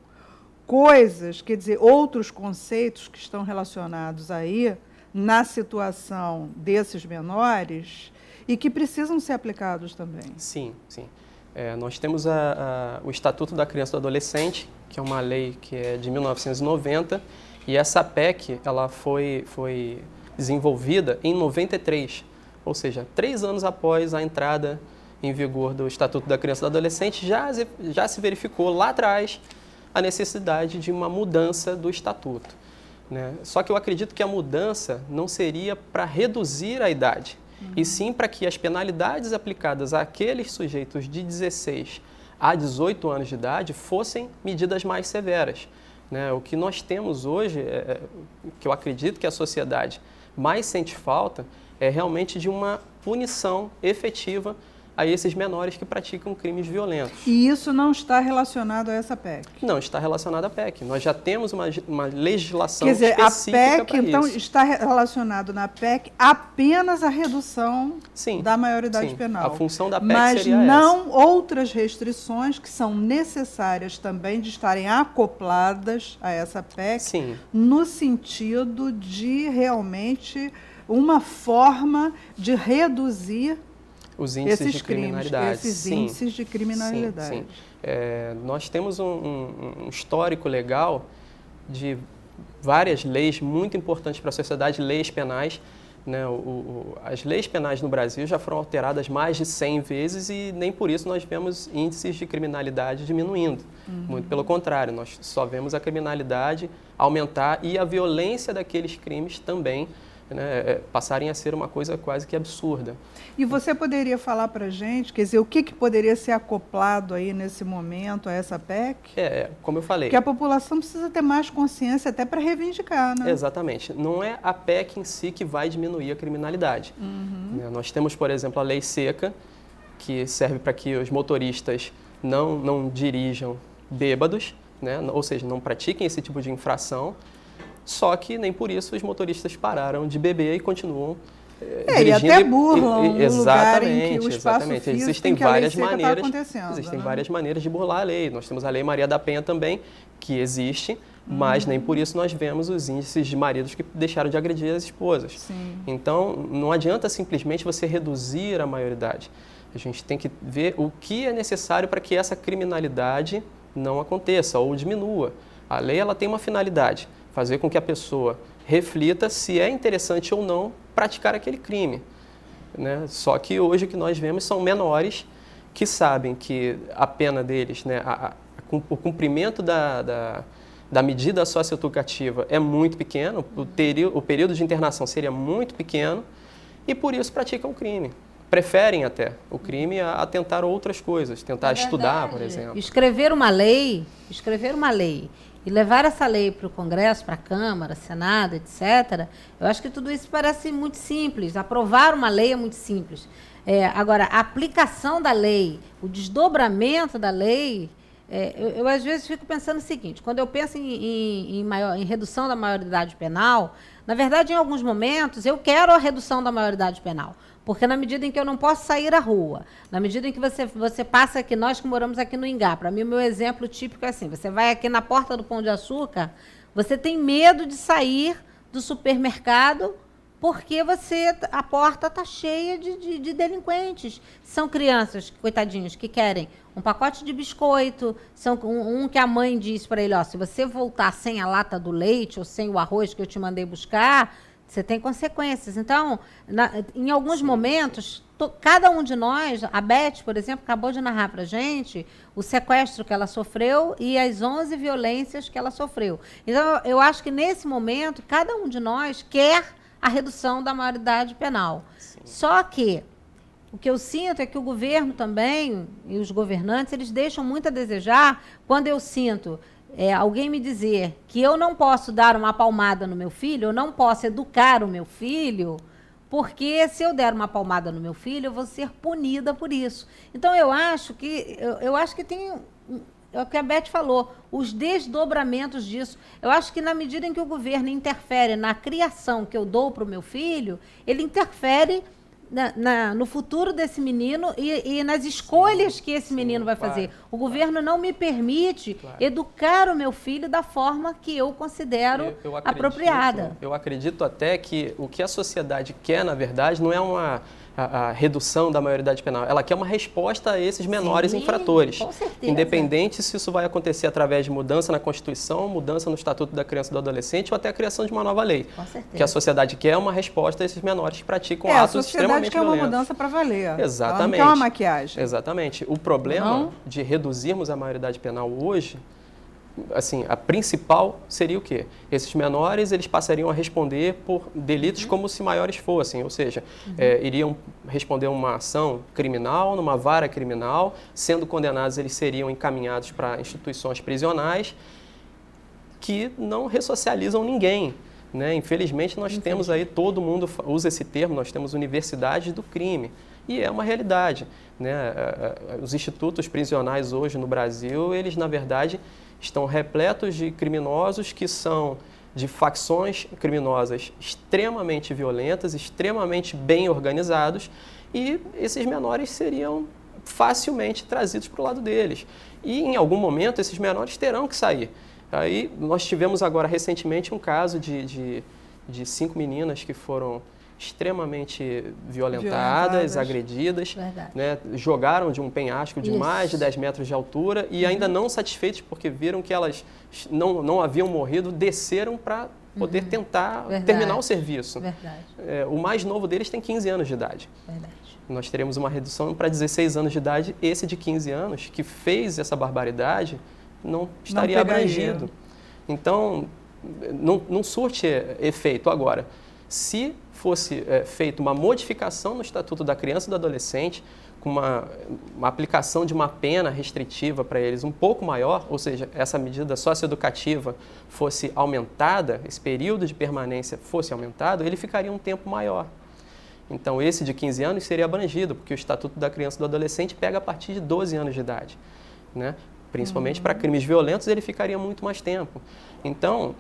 coisas, quer dizer, outros conceitos que estão relacionados aí na situação desses menores e que precisam ser aplicados também. Sim, sim. Nós temos o Estatuto da Criança e do Adolescente, que é uma lei que é de 1990, e essa PEC ela foi desenvolvida em 93, ou seja, 3 anos após a entrada em vigor do Estatuto da Criança e do Adolescente, já se verificou lá atrás a necessidade de uma mudança do Estatuto, né? Só que eu acredito que a mudança não seria para reduzir a idade, e sim para que as penalidades aplicadas àqueles sujeitos de 16 a 18 anos de idade fossem medidas mais severas, né? O que nós temos hoje, que eu acredito que a sociedade mais sente falta, é realmente de uma punição efetiva a esses menores que praticam crimes violentos. E isso não está relacionado a essa PEC? Não está relacionado à PEC. Nós já temos uma legislação específica. Quer dizer, específica a PEC, então, está relacionado na PEC apenas a redução da maioridade penal. A função da PEC mas seria não outras restrições que são necessárias também de estarem acopladas a essa PEC, no sentido de realmente uma forma de reduzir os índices de criminalidade. Esses índices de criminalidade. Sim. Nós temos um histórico legal de várias leis muito importantes para a sociedade, leis penais, né? As leis penais no Brasil já foram alteradas mais de 100 vezes e nem por isso nós vemos índices de criminalidade diminuindo. Muito pelo contrário, nós só vemos a criminalidade aumentar e a violência daqueles crimes também, né, passarem a ser uma coisa quase que absurda. E você poderia falar para a gente, quer dizer, o que poderia ser acoplado aí nesse momento a essa PEC? Como eu falei. Que a população precisa ter mais consciência até para reivindicar, né? Exatamente. Não é a PEC em si que vai diminuir a criminalidade. Nós temos, por exemplo, a Lei Seca, que serve para que os motoristas não dirijam bêbados, né? Ou seja, não pratiquem esse tipo de infração. Só que nem por isso os motoristas pararam de beber e continuam dirigindo. E até burlam o lugar em que o espaço exatamente. físico Existem em que a várias lei seca maneiras, tá acontecendo, existem né? várias maneiras de burlar a lei. Nós temos a Lei Maria da Penha também, que existe, mas nem por isso nós vemos os índices de maridos que deixaram de agredir as esposas. Sim. Então, não adianta simplesmente você reduzir a maioridade. A gente tem que ver o que é necessário para que essa criminalidade não aconteça ou diminua. A lei ela tem uma finalidade, fazer com que a pessoa reflita se é interessante ou não praticar aquele crime, né? Só que hoje o que nós vemos são menores que sabem que a pena deles, né, o cumprimento da medida socioeducativa é muito pequeno, o período de internação seria muito pequeno e por isso praticam o crime. Preferem até o crime a tentar outras coisas, tentar estudar, por exemplo. Escrever uma lei e levar essa lei para o Congresso, para a Câmara, Senado, etc., eu acho que tudo isso parece muito simples. Aprovar uma lei é muito simples. Agora, a aplicação da lei, o desdobramento da lei, eu às vezes fico pensando o seguinte, quando eu penso em redução da maioridade penal, na verdade, em alguns momentos, eu quero a redução da maioridade penal. Porque na medida em que eu não posso sair à rua, na medida em que você passa aqui, nós que moramos aqui no Ingá, para mim o meu exemplo típico é assim, você vai aqui na porta do Pão de Açúcar, você tem medo de sair do supermercado porque a porta está cheia de delinquentes. São crianças, coitadinhos, que querem um pacote de biscoito, são um que a mãe diz para ele, se você voltar sem a lata do leite ou sem o arroz que eu te mandei buscar, você tem consequências. Então, em alguns momentos, cada um de nós, a Beth, por exemplo, acabou de narrar para a gente o sequestro que ela sofreu e as 11 violências que ela sofreu. Então, eu acho que nesse momento, cada um de nós quer a redução da maioridade penal. Sim. Só que o que eu sinto é que o governo também, e os governantes, eles deixam muito a desejar quando eu sinto alguém me dizer que eu não posso dar uma palmada no meu filho, eu não posso educar o meu filho, porque se eu der uma palmada no meu filho, eu vou ser punida por isso. Então, eu acho que tem, é o que a Beth falou, os desdobramentos disso. Eu acho que na medida em que o governo interfere na criação que eu dou para o meu filho, ele interfere no futuro desse menino e nas escolhas que esse menino vai fazer. O governo não me permite educar o meu filho da forma que eu considero apropriada. Eu acredito até que o que a sociedade quer, na verdade, não é a redução da maioridade penal. Ela quer uma resposta a esses menores infratores. Com certeza. Independente se isso vai acontecer através de mudança na Constituição, mudança no Estatuto da Criança e do Adolescente ou até a criação de uma nova lei. Com certeza. Que a sociedade quer uma resposta a esses menores que praticam atos extremamente violentos. A sociedade quer uma mudança para valer. Exatamente. Ela não quer uma maquiagem. Exatamente. O problema de reduzirmos a maioridade penal hoje, assim, a principal seria o quê? Esses menores, eles passariam a responder por delitos como se maiores fossem, ou seja, iriam responder uma ação criminal, numa vara criminal, sendo condenados, eles seriam encaminhados para instituições prisionais que não ressocializam ninguém, né? Infelizmente, nós temos aí, todo mundo usa esse termo, nós temos universidades do crime, e é uma realidade, né? Os institutos prisionais hoje no Brasil, eles, na verdade, estão repletos de criminosos que são de facções criminosas extremamente violentas, extremamente bem organizados, e esses menores seriam facilmente trazidos para o lado deles. E, em algum momento, esses menores terão que sair. Aí, nós tivemos agora, recentemente, um caso de 5 meninas que foram extremamente violentadas, agredidas, né, jogaram de um penhasco de mais de 10 metros de altura e ainda não satisfeitos porque viram que elas não haviam morrido, desceram para poder tentar terminar o serviço. O mais novo deles tem 15 anos de idade. Nós teremos uma redução para 16 anos de idade. Esse de 15 anos, que fez essa barbaridade, não estaria abrangido. Então, não surte efeito. Agora, se fosse feita uma modificação no Estatuto da Criança e do Adolescente, com uma aplicação de uma pena restritiva para eles um pouco maior, ou seja, essa medida socioeducativa fosse aumentada, esse período de permanência fosse aumentado, ele ficaria um tempo maior. Então, esse de 15 anos seria abrangido, porque o Estatuto da Criança e do Adolescente pega a partir de 12 anos de idade, né? Principalmente para crimes violentos, ele ficaria muito mais tempo. Então,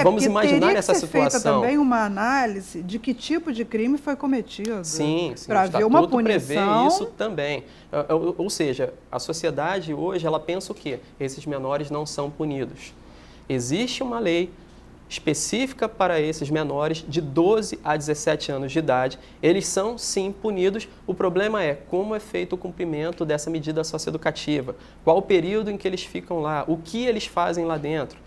vamos imaginar essa situação. Feita também uma análise de que tipo de crime foi cometido. Sim, para ver uma punição. Prevê isso também. Ou seja, a sociedade hoje, ela pensa o quê? Esses menores não são punidos. Existe uma lei específica para esses menores de 12 a 17 anos de idade. Eles são, sim, punidos. O problema é como é feito o cumprimento dessa medida socioeducativa. Qual o período em que eles ficam lá? O que eles fazem lá dentro?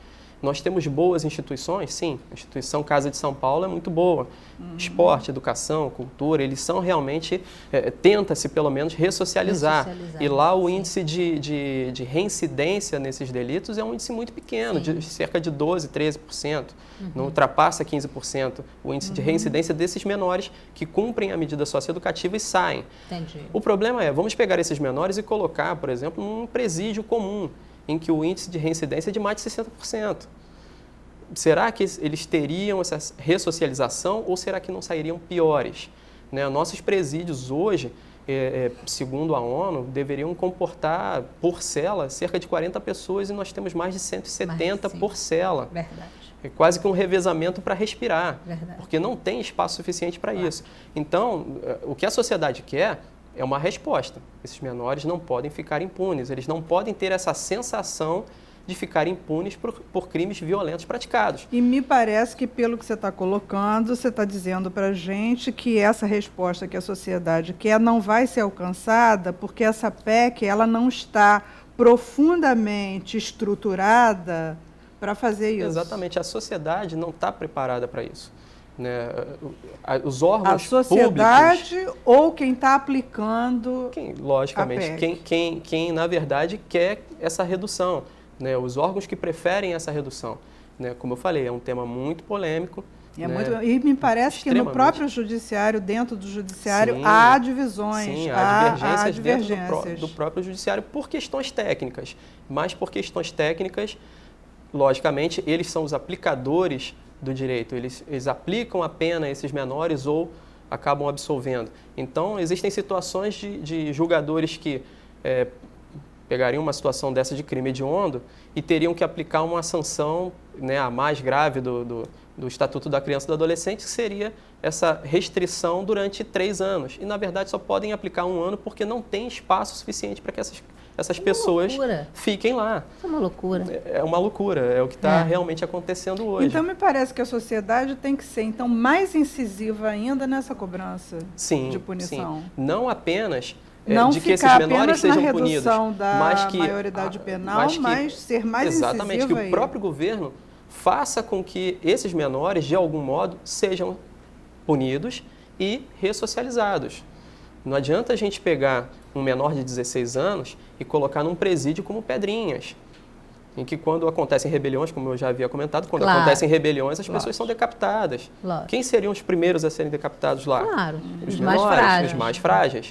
Nós temos boas instituições, sim. A instituição Casa de São Paulo é muito boa. Esporte, educação, cultura, eles são realmente, tenta-se pelo menos ressocializar. E lá o índice de reincidência nesses delitos é um índice muito pequeno, de cerca de 12%, 13%. Não ultrapassa 15% o índice de reincidência desses menores que cumprem a medida socioeducativa e saem. Entendi. O problema é, vamos pegar esses menores e colocar, por exemplo, num presídio comum, em que o índice de reincidência é de mais de 60%. Será que eles teriam essa ressocialização ou será que não sairiam piores? Né? Nossos presídios hoje, segundo a ONU, deveriam comportar por cela cerca de 40 pessoas e nós temos mais de 170 por cela. Verdade. É quase que um revezamento para respirar, Verdade. porque não tem espaço suficiente para isso. Então, o que a sociedade quer é uma resposta. Esses menores não podem ficar impunes, eles não podem ter essa sensação de ficar impunes por crimes violentos praticados. E me parece que, pelo que você está colocando, você está dizendo para a gente que essa resposta que a sociedade quer não vai ser alcançada porque essa PEC ela não está profundamente estruturada para fazer isso. Exatamente, a sociedade não está preparada para isso. Né? Os órgãos a sociedade públicos, ou quem está aplicando logicamente, quem na verdade quer essa redução. Né? Os órgãos que preferem essa redução. Né? Como eu falei, é um tema muito polêmico. E me parece que no próprio judiciário, dentro do judiciário, há divisões. Sim, há divergências dentro do próprio judiciário por questões técnicas. Mas por questões técnicas, logicamente, eles são os aplicadores do direito. Eles aplicam a pena a esses menores ou acabam absolvendo. Então, existem situações de julgadores que pegariam uma situação dessa de crime hediondo e teriam que aplicar uma sanção, né, a mais grave do Estatuto da Criança e do Adolescente, que seria essa restrição durante 3 anos. E, na verdade, só podem aplicar 1 ano porque não tem espaço suficiente para que essas pessoas fiquem lá. Isso é uma loucura. É uma loucura, é o que está realmente acontecendo hoje. Então, me parece que a sociedade tem que ser, então, mais incisiva ainda nessa cobrança de punição. Sim. Não apenas não de que esses menores sejam punidos, mas que maioridade penal, mas ser mais incisiva. Exatamente, que o próprio governo faça com que esses menores, de algum modo, sejam punidos e ressocializados. Não adianta a gente pegar um menor de 16 anos e colocar num presídio como Pedrinhas, em que quando acontecem rebeliões, como eu já havia comentado, quando acontecem rebeliões, as pessoas são decapitadas. Quem seriam os primeiros a serem decapitados lá? Os menores, os mais frágeis,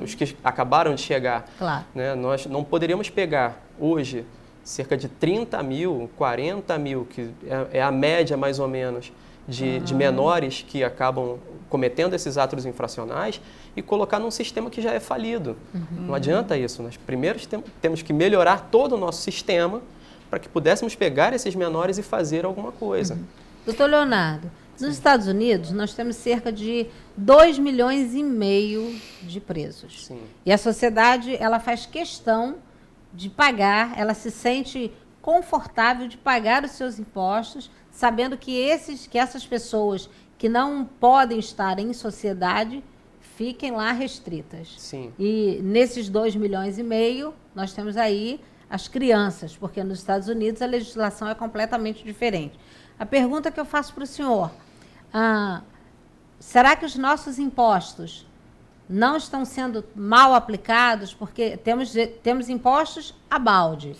os que acabaram de chegar. Né? Nós não poderíamos pegar hoje cerca de 30 mil, 40 mil, que é a média mais ou menos, de menores que acabam cometendo esses atos infracionais e colocar num sistema que já é falido. Não adianta isso. Nós primeiro temos que melhorar todo o nosso sistema para que pudéssemos pegar esses menores e fazer alguma coisa. Doutor Leonardo, nos Estados Unidos nós temos cerca de 2,5 milhões de presos. Sim. E a sociedade ela faz questão de pagar, ela se sente confortável de pagar os seus impostos, sabendo que essas pessoas que não podem estar em sociedade fiquem lá restritas. Sim. E nesses 2,5 milhões, nós temos aí as crianças, porque nos Estados Unidos a legislação é completamente diferente. A pergunta que eu faço para o senhor, será que os nossos impostos não estão sendo mal aplicados? Porque temos impostos a balde,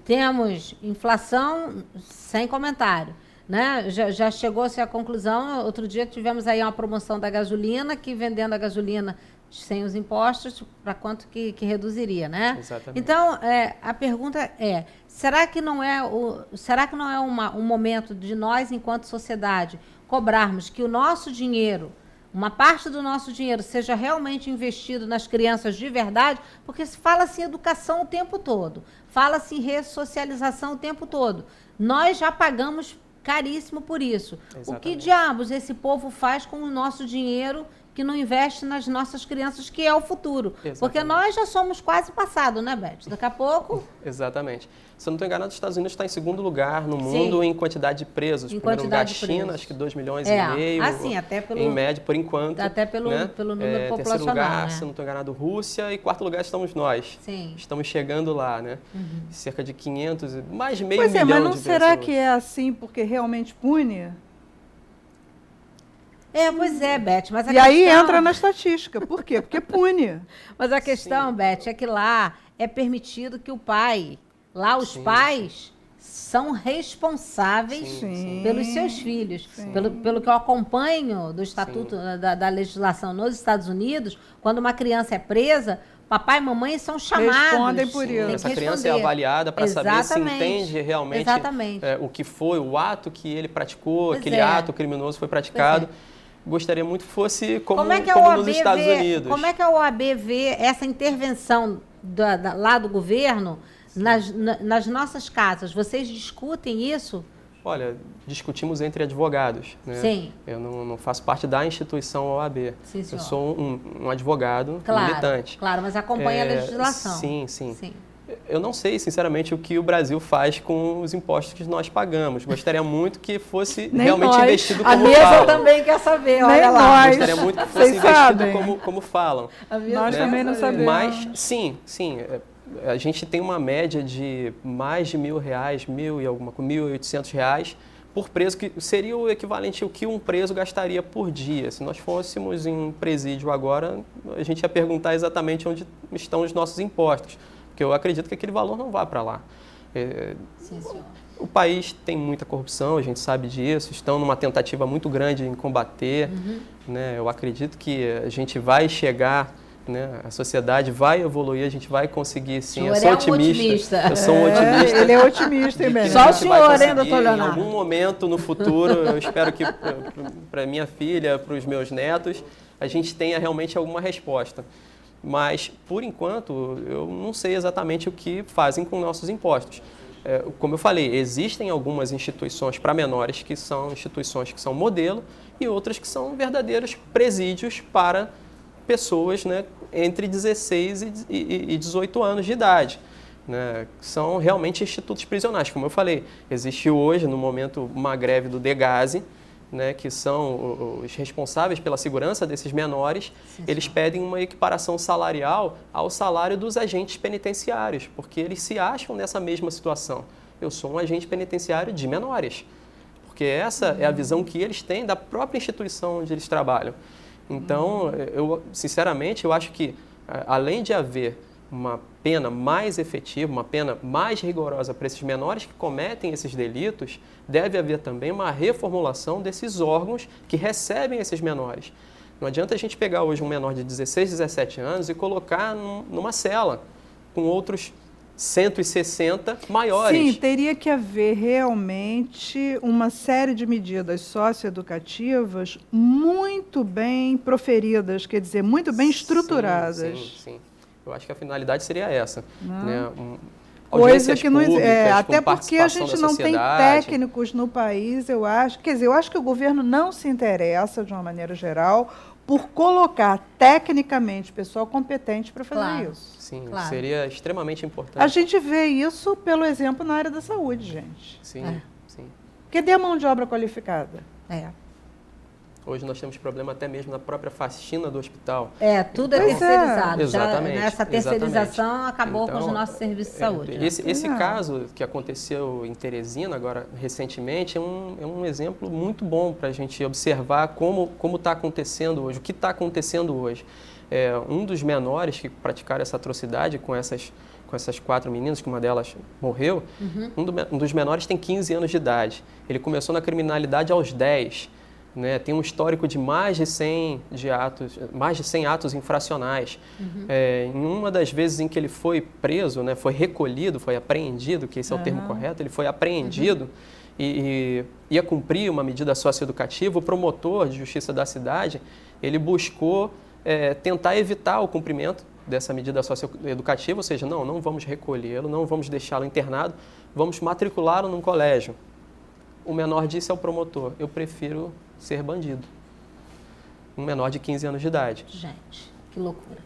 temos inflação sem comentário. Né? Já chegou-se à conclusão, outro dia tivemos aí uma promoção da gasolina, que vendendo a gasolina sem os impostos, para quanto que reduziria, né? Exatamente. Então, a pergunta é, será que não é um momento de nós, enquanto sociedade, cobrarmos que o nosso dinheiro, uma parte do nosso dinheiro, seja realmente investido nas crianças de verdade? Porque se fala-se em educação o tempo todo, fala-se em ressocialização o tempo todo. Nós já pagamos caríssimo por isso. Exatamente. O que diabos esse povo faz com o nosso dinheiro que não investe nas nossas crianças, que é o futuro. Exatamente. Porque nós já somos quase passado, né, Beth? Daqui a pouco... Exatamente. Se eu não estou enganado, os Estados Unidos está em segundo lugar no mundo em quantidade de presos. Em primeiro lugar, China, acho que 2 milhões e meio. Assim, até pelo... Em média, por enquanto. Até pelo número populacional, terceiro lugar, né? se eu não estou enganado, Rússia. E quarto lugar estamos nós. Sim. Estamos chegando lá, né? Cerca de 500, mais de meio Pois milhão mas não de será pessoas. que é assim porque realmente pune? Pois é, Beth, mas E aí entra na estatística. Por quê? Porque pune. Mas a questão, Beth, é que lá é permitido que o pai, lá os pais são responsáveis pelos seus filhos. Pelo que eu acompanho do Estatuto da legislação nos Estados Unidos, quando uma criança é presa, papai e mamãe são chamados. Respondem por isso. Essa criança é avaliada para saber se entende realmente o que foi, o ato que ele praticou, aquele ato criminoso foi praticado. Gostaria muito que fosse como nos Estados Unidos. Como é que a OAB vê essa intervenção lá do governo nas nossas casas? Vocês discutem isso? Olha, discutimos entre advogados. Né? Sim. Eu não faço parte da instituição OAB. Sim, senhor. Eu sou um advogado militante. Claro, mas acompanha a legislação. Sim. Eu não sei, sinceramente, o que o Brasil faz com os impostos que nós pagamos. Gostaria muito que fosse realmente investido como falam. A mesa também quer saber, olha lá. Gostaria muito que fosse investido como falam. Nós também não sabemos. Mas, sim. A gente tem uma média de mais de R$1.000, R$1.800 por preso, que seria o equivalente ao que um preso gastaria por dia. Se nós fôssemos em um presídio agora, a gente ia perguntar exatamente onde estão os nossos impostos. Porque eu acredito que aquele valor não vá para lá. Sim, senhor. O país tem muita corrupção, a gente sabe disso, estão numa tentativa muito grande em combater. Né? Eu acredito que a gente vai chegar, né? A sociedade vai evoluir, a gente vai conseguir sim. Eu sou otimista. Eu sou um otimista. Ele é otimista, hein, Benê? Só o senhor, hein, doutor Leonardo? Em algum momento no futuro, eu espero que para minha filha, para os meus netos, a gente tenha realmente alguma resposta. Mas, por enquanto, eu não sei exatamente o que fazem com nossos impostos. Como eu falei, existem algumas instituições para menores que são instituições que são modelo e outras que são verdadeiros presídios para pessoas, né, entre 16 e 18 anos de idade. Né, são realmente institutos prisionais. Como eu falei, existe hoje, no momento, uma greve do DEGASE, né, que são os responsáveis pela segurança desses menores. Eles pedem uma equiparação salarial ao salário dos agentes penitenciários, porque eles se acham nessa mesma situação. Eu sou um agente penitenciário de menores, porque essa é a visão que eles têm da própria instituição onde eles trabalham. Então, sinceramente, eu acho que, além de haver uma pena mais efetiva, uma pena mais rigorosa para esses menores que cometem esses delitos, deve haver também uma reformulação desses órgãos que recebem esses menores. Não adianta a gente pegar hoje um menor de 16, 17 anos e colocar numa cela com outros 160 maiores. Sim, teria que haver realmente uma série de medidas socioeducativas muito bem proferidas, quer dizer, muito bem estruturadas. Sim. Eu acho que a finalidade seria essa. Né? Coisa que não públicas, até porque a gente não tem técnicos no país, eu acho. Quer dizer, eu acho que o governo não se interessa, de uma maneira geral, por colocar tecnicamente pessoal competente para fazer isso. Sim, seria extremamente importante. A gente vê isso, pelo exemplo, na área da saúde, gente. Sim. Cadê a mão de obra qualificada? Hoje nós temos problema até mesmo na própria faxina do hospital. Tudo é terceirizado. Exatamente. Essa terceirização acabou com os nossos serviços de saúde. Esse caso que aconteceu em Teresina, agora recentemente, é um exemplo muito bom para a gente observar como está acontecendo hoje, o que está acontecendo hoje. Um dos menores que praticaram essa atrocidade com essas 4 meninas, que uma delas morreu, um dos menores tem 15 anos de idade. Ele começou na criminalidade aos 10. Né, tem um histórico de mais de 100 atos infracionais. Em uma das vezes em que ele foi preso, né, foi recolhido, foi apreendido, que esse é o termo correto, ele foi apreendido e ia cumprir uma medida socioeducativa, o promotor de justiça da cidade, ele buscou tentar evitar o cumprimento dessa medida socioeducativa, ou seja, não vamos recolhê-lo, não vamos deixá-lo internado, vamos matriculá-lo num colégio. O menor disse ao promotor, eu prefiro ser bandido. um menor de 15 anos de idade. Gente, que loucura.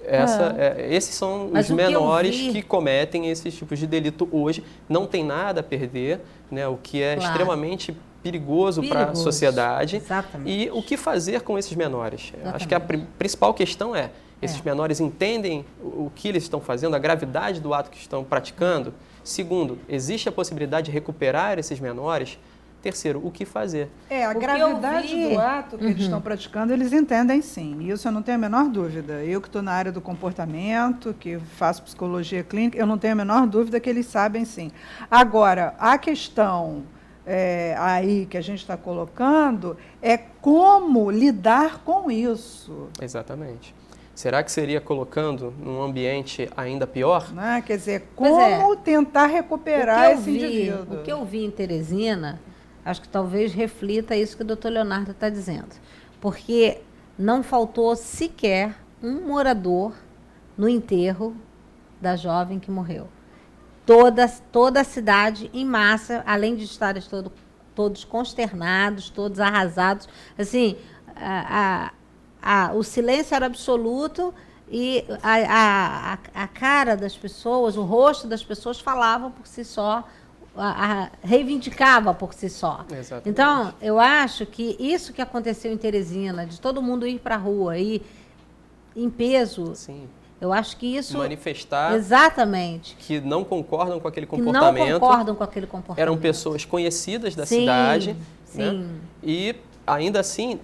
Esses são Mas os o que menores eu vi- que cometem esses tipos de delito hoje. Não tem nada a perder, né? O que é Claro. extremamente perigoso para a Perigoso. sociedade. Exatamente. E o que fazer com esses menores? Exatamente. Acho que a principal questão é, esses menores entendem o que eles estão fazendo, a gravidade do ato que estão praticando? Segundo, existe a possibilidade de recuperar esses menores? Terceiro, o que fazer? A O que gravidade eu vi- do ato que eles estão praticando, eles entendem sim. Isso eu não tenho a menor dúvida. Eu que estou na área do comportamento, que faço psicologia clínica, eu não tenho a menor dúvida que eles sabem sim. Agora, a questão aí que a gente está colocando é como lidar com isso. Exatamente. Será que seria colocando num ambiente ainda pior? Né? Quer dizer, Pois como tentar recuperar esse O indivíduo. que eu vi em Teresina, acho que talvez reflita isso que o doutor Leonardo está dizendo. Porque não faltou sequer um morador no enterro da jovem que morreu. Toda a cidade em massa, além de estarem todos consternados, todos arrasados. Assim, o silêncio era absoluto e a cara das pessoas, o rosto das pessoas falava por si só, reivindicava por si só. Exatamente. Então, eu acho que isso que aconteceu em Teresina, de todo mundo ir para a rua e em peso, Sim. eu acho que isso... Manifestar Exatamente. que não concordam com aquele Que comportamento. não concordam com aquele comportamento. Eram pessoas conhecidas da Sim, cidade, sim. né? E ainda assim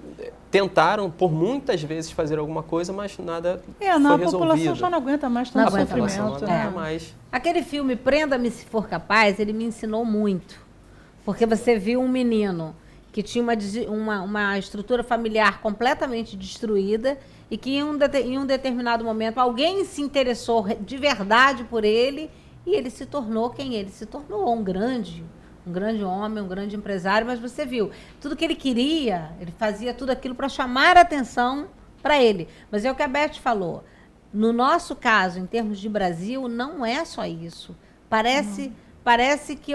tentaram por muitas vezes fazer alguma coisa, mas nada foi A resolvido. população já não aguenta mais tanto Não aguenta mais. sofrimento. Não né? aguenta mais. Aquele filme Prenda-me se for capaz, ele me ensinou muito. Porque você viu um menino que tinha uma estrutura familiar completamente destruída e que em um determinado momento alguém se interessou de verdade por ele e ele se tornou quem ele se tornou, um grande homem, um grande empresário, mas você viu, tudo que ele queria, ele fazia tudo aquilo para chamar a atenção para ele. Mas é o que a Beth falou, no nosso caso, em termos de Brasil, não é só isso. Parece que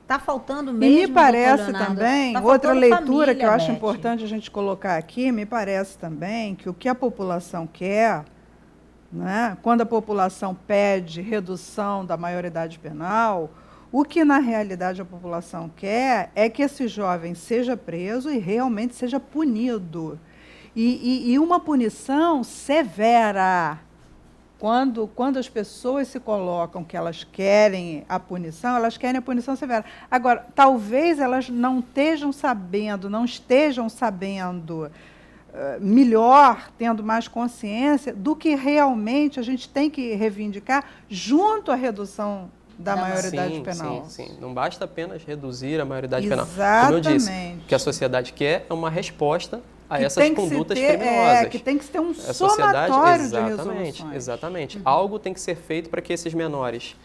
está faltando mesmo. E me parece Leonardo, também, tá outra faltando leitura família, que eu acho Beth. importante a gente colocar aqui, me parece também que o que a população quer, né, quando a população pede redução da maioridade penal, o que na realidade a população quer é que esse jovem seja preso e realmente seja punido. E uma punição severa. Quando as pessoas se colocam que elas querem a punição severa. Agora, talvez elas não estejam sabendo melhor, tendo mais consciência do que realmente a gente tem que reivindicar junto à redução da maioridade penal. Sim. Não basta apenas reduzir a maioridade penal. Exatamente. Como eu disse, o que a sociedade quer é uma resposta a essas condutas criminosas. Que tem que ter um A sociedade, somatório de resoluções. exatamente. Algo tem que ser feito para que esses menores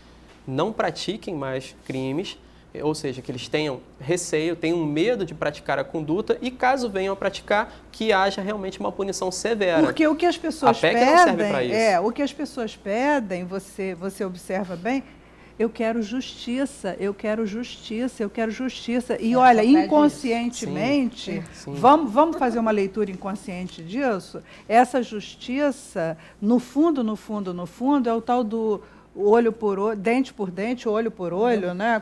não pratiquem mais crimes, ou seja, que eles tenham receio, tenham medo de praticar a conduta e, caso venham a praticar, que haja realmente uma punição severa. Porque o que as pessoas a PEC não serve para pedem, isso. o que as pessoas pedem, você observa bem, eu quero justiça, eu quero justiça, eu quero justiça. E olha, inconscientemente, Sim. Vamos fazer uma leitura inconsciente disso? Essa justiça, no fundo, é o tal do olho por olho, dente por dente, olho por olho, né?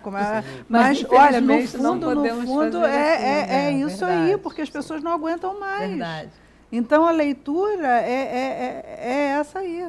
Mas olha, no fundo é isso verdade. aí, porque as pessoas não aguentam mais. Verdade. Então a leitura é essa aí.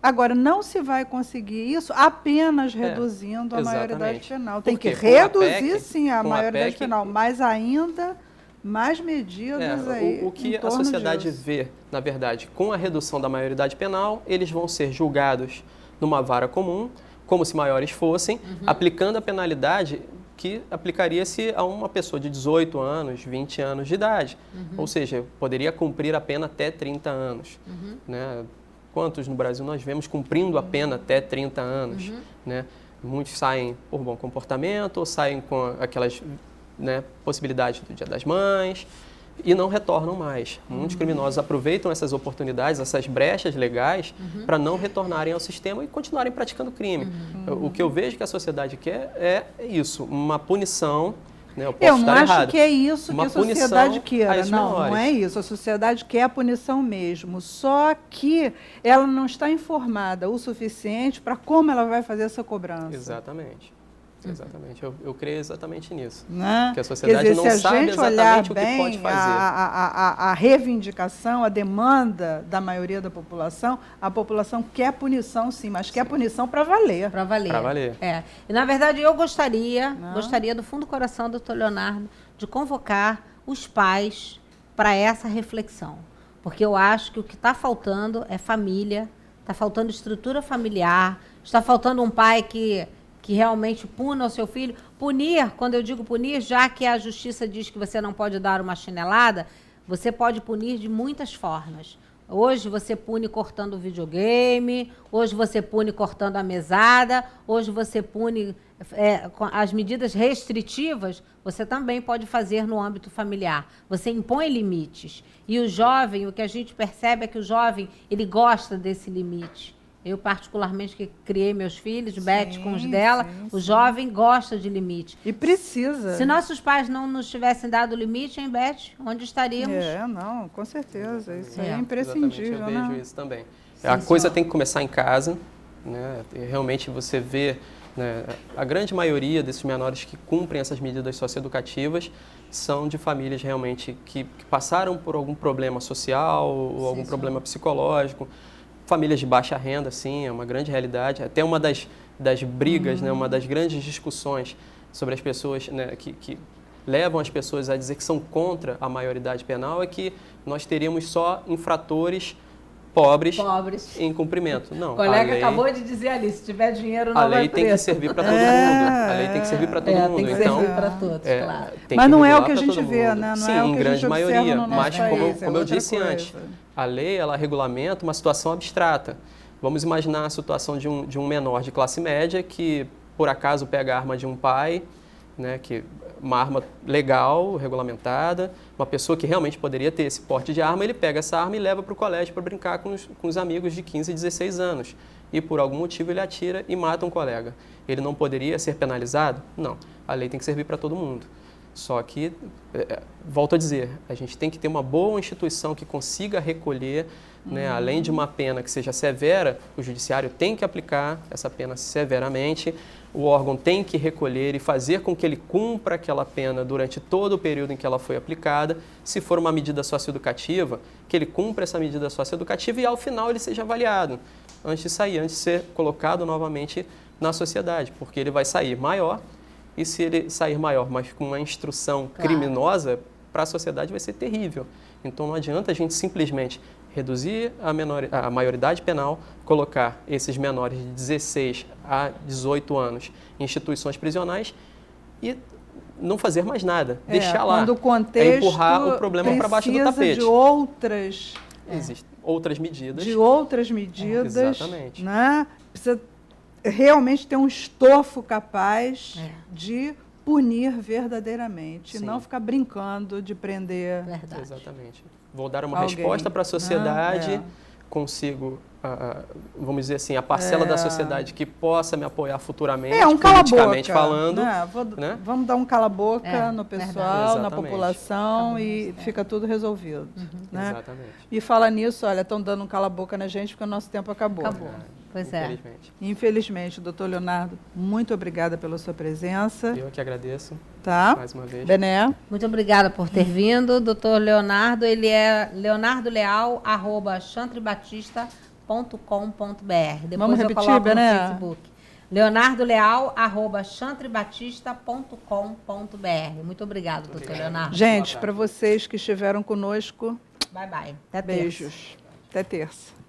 Agora, não se vai conseguir isso apenas reduzindo a maioridade penal. Tem que reduzir, sim, a maioridade penal, mas ainda mais medidas aí. O que a sociedade vê, na verdade, com a redução da maioridade penal, eles vão ser julgados numa vara comum, como se maiores fossem, aplicando a penalidade que aplicaria-se a uma pessoa de 18 anos, 20 anos de idade. Ou seja, poderia cumprir a pena até 30 anos. Né? Quantos no Brasil nós vemos cumprindo a pena até 30 anos? Né? Muitos saem por bom comportamento, ou saem com aquelas possibilidades do Dia das Mães e não retornam mais. Muitos criminosos aproveitam essas oportunidades, essas brechas legais, para não retornarem ao sistema e continuarem praticando crime. O que eu vejo que a sociedade quer é isso, uma punição né? Eu posso não estar acho errado. que é isso Uma que a sociedade punição a queira. esses Não menores. é isso. A sociedade quer a punição mesmo. Só que ela não está informada o suficiente para como ela vai fazer essa cobrança. Exatamente. Exatamente. Eu creio exatamente nisso. Né? Que a sociedade não sabe exatamente o que pode fazer. A reivindicação, a demanda da maioria da população, a população quer punição, sim, mas quer punição para valer. Para valer. Para valer. E, na verdade, eu gostaria do fundo do coração, doutor Leonardo, de convocar os pais para essa reflexão. Porque eu acho que o que está faltando é família, está faltando estrutura familiar, está faltando um pai que realmente puna o seu filho. Punir, quando eu digo punir, já que a justiça diz que você não pode dar uma chinelada, você pode punir de muitas formas. Hoje você pune cortando o videogame, hoje você pune cortando a mesada, hoje você pune com as medidas restritivas, você também pode fazer no âmbito familiar. Você impõe limites. E o jovem, o que a gente percebe é que o jovem, ele gosta desse limite. Eu, particularmente, que criei meus filhos, Beth com os dela, o jovem gosta de limite. E precisa. Se nossos pais não nos tivessem dado limite, hein, Beth? Onde estaríamos? Não, com certeza. Isso é imprescindível, Exatamente, eu vejo né? isso também. Sim, a coisa tem que começar em casa, né? E realmente você vê, né, a grande maioria desses menores que cumprem essas medidas socioeducativas são de famílias realmente que passaram por algum problema social ou algum problema psicológico. Famílias de baixa renda, sim, é uma grande realidade. Até uma das brigas, né, uma das grandes discussões sobre as pessoas, né, que levam as pessoas a dizer que são contra a maioridade penal é que nós teríamos só infratores pobres em cumprimento. Não, O colega lei, acabou de dizer ali, se tiver dinheiro não a vai lei tem que preso. servir para todo mundo. A lei tem que servir para todo mundo. Tem que Então, servir para todos, claro. tem Mas que não é o regular que a pra gente todo vê, mundo. né? Não Sim, é o que em a grande gente observa maioria. no nosso Mas, país, como eu outra disse coisa. antes, a lei ela regulamenta uma situação abstrata. Vamos imaginar a situação de um menor de classe média que, por acaso, pega a arma de um pai, né, que uma arma legal, regulamentada, uma pessoa que realmente poderia ter esse porte de arma, ele pega essa arma e leva para o colégio para brincar com os amigos de 15 e 16 anos. E, por algum motivo, ele atira e mata um colega. Ele não poderia ser penalizado? Não. A lei tem que servir para todo mundo. Só que, volto a dizer, a gente tem que ter uma boa instituição que consiga recolher, né, além de uma pena que seja severa, o judiciário tem que aplicar essa pena severamente, o órgão tem que recolher e fazer com que ele cumpra aquela pena durante todo o período em que ela foi aplicada. Se for uma medida socioeducativa, que ele cumpra essa medida socioeducativa e ao final ele seja avaliado, antes de sair, antes de ser colocado novamente na sociedade, porque ele vai sair maior. E se ele sair maior, mas com uma instrução criminosa, para a sociedade vai ser terrível. Então não adianta a gente simplesmente reduzir a maioridade penal, colocar esses menores de 16 a 18 anos em instituições prisionais e não fazer mais nada, deixar lá. Quando o contexto empurrar o problema para baixo do tapete. De outras... Existem outras medidas. De outras medidas. Exatamente. Né? Precisa realmente ter um estofo capaz de punir verdadeiramente, Sim. não ficar brincando de prender. Verdade. Exatamente. Vou dar uma Alguém. resposta para a sociedade, consigo, vamos dizer assim, a parcela da sociedade que possa me apoiar futuramente, um politicamente cala-boca, falando. né? Vamos dar um cala-boca no pessoal, na Exatamente. população e fica tudo resolvido. Né? Exatamente. E fala nisso, olha, estão dando um cala-boca na gente porque o nosso tempo acabou. Acabou. Pois é. Infelizmente. Infelizmente, doutor Leonardo, muito obrigada pela sua presença. Eu que agradeço. Tá? Mais uma vez. Bené. Muito obrigada por ter vindo. Doutor Leonardo, ele é leonardoleal@chantrebatista.com.br. Depois Vamos eu repetir, coloco Bené? no Facebook. leonardoleal@chantrebatista.com.br. Muito obrigado, doutor Leonardo. Gente, para vocês que estiveram conosco, Bye, bye. Até terça. beijos. Até terça.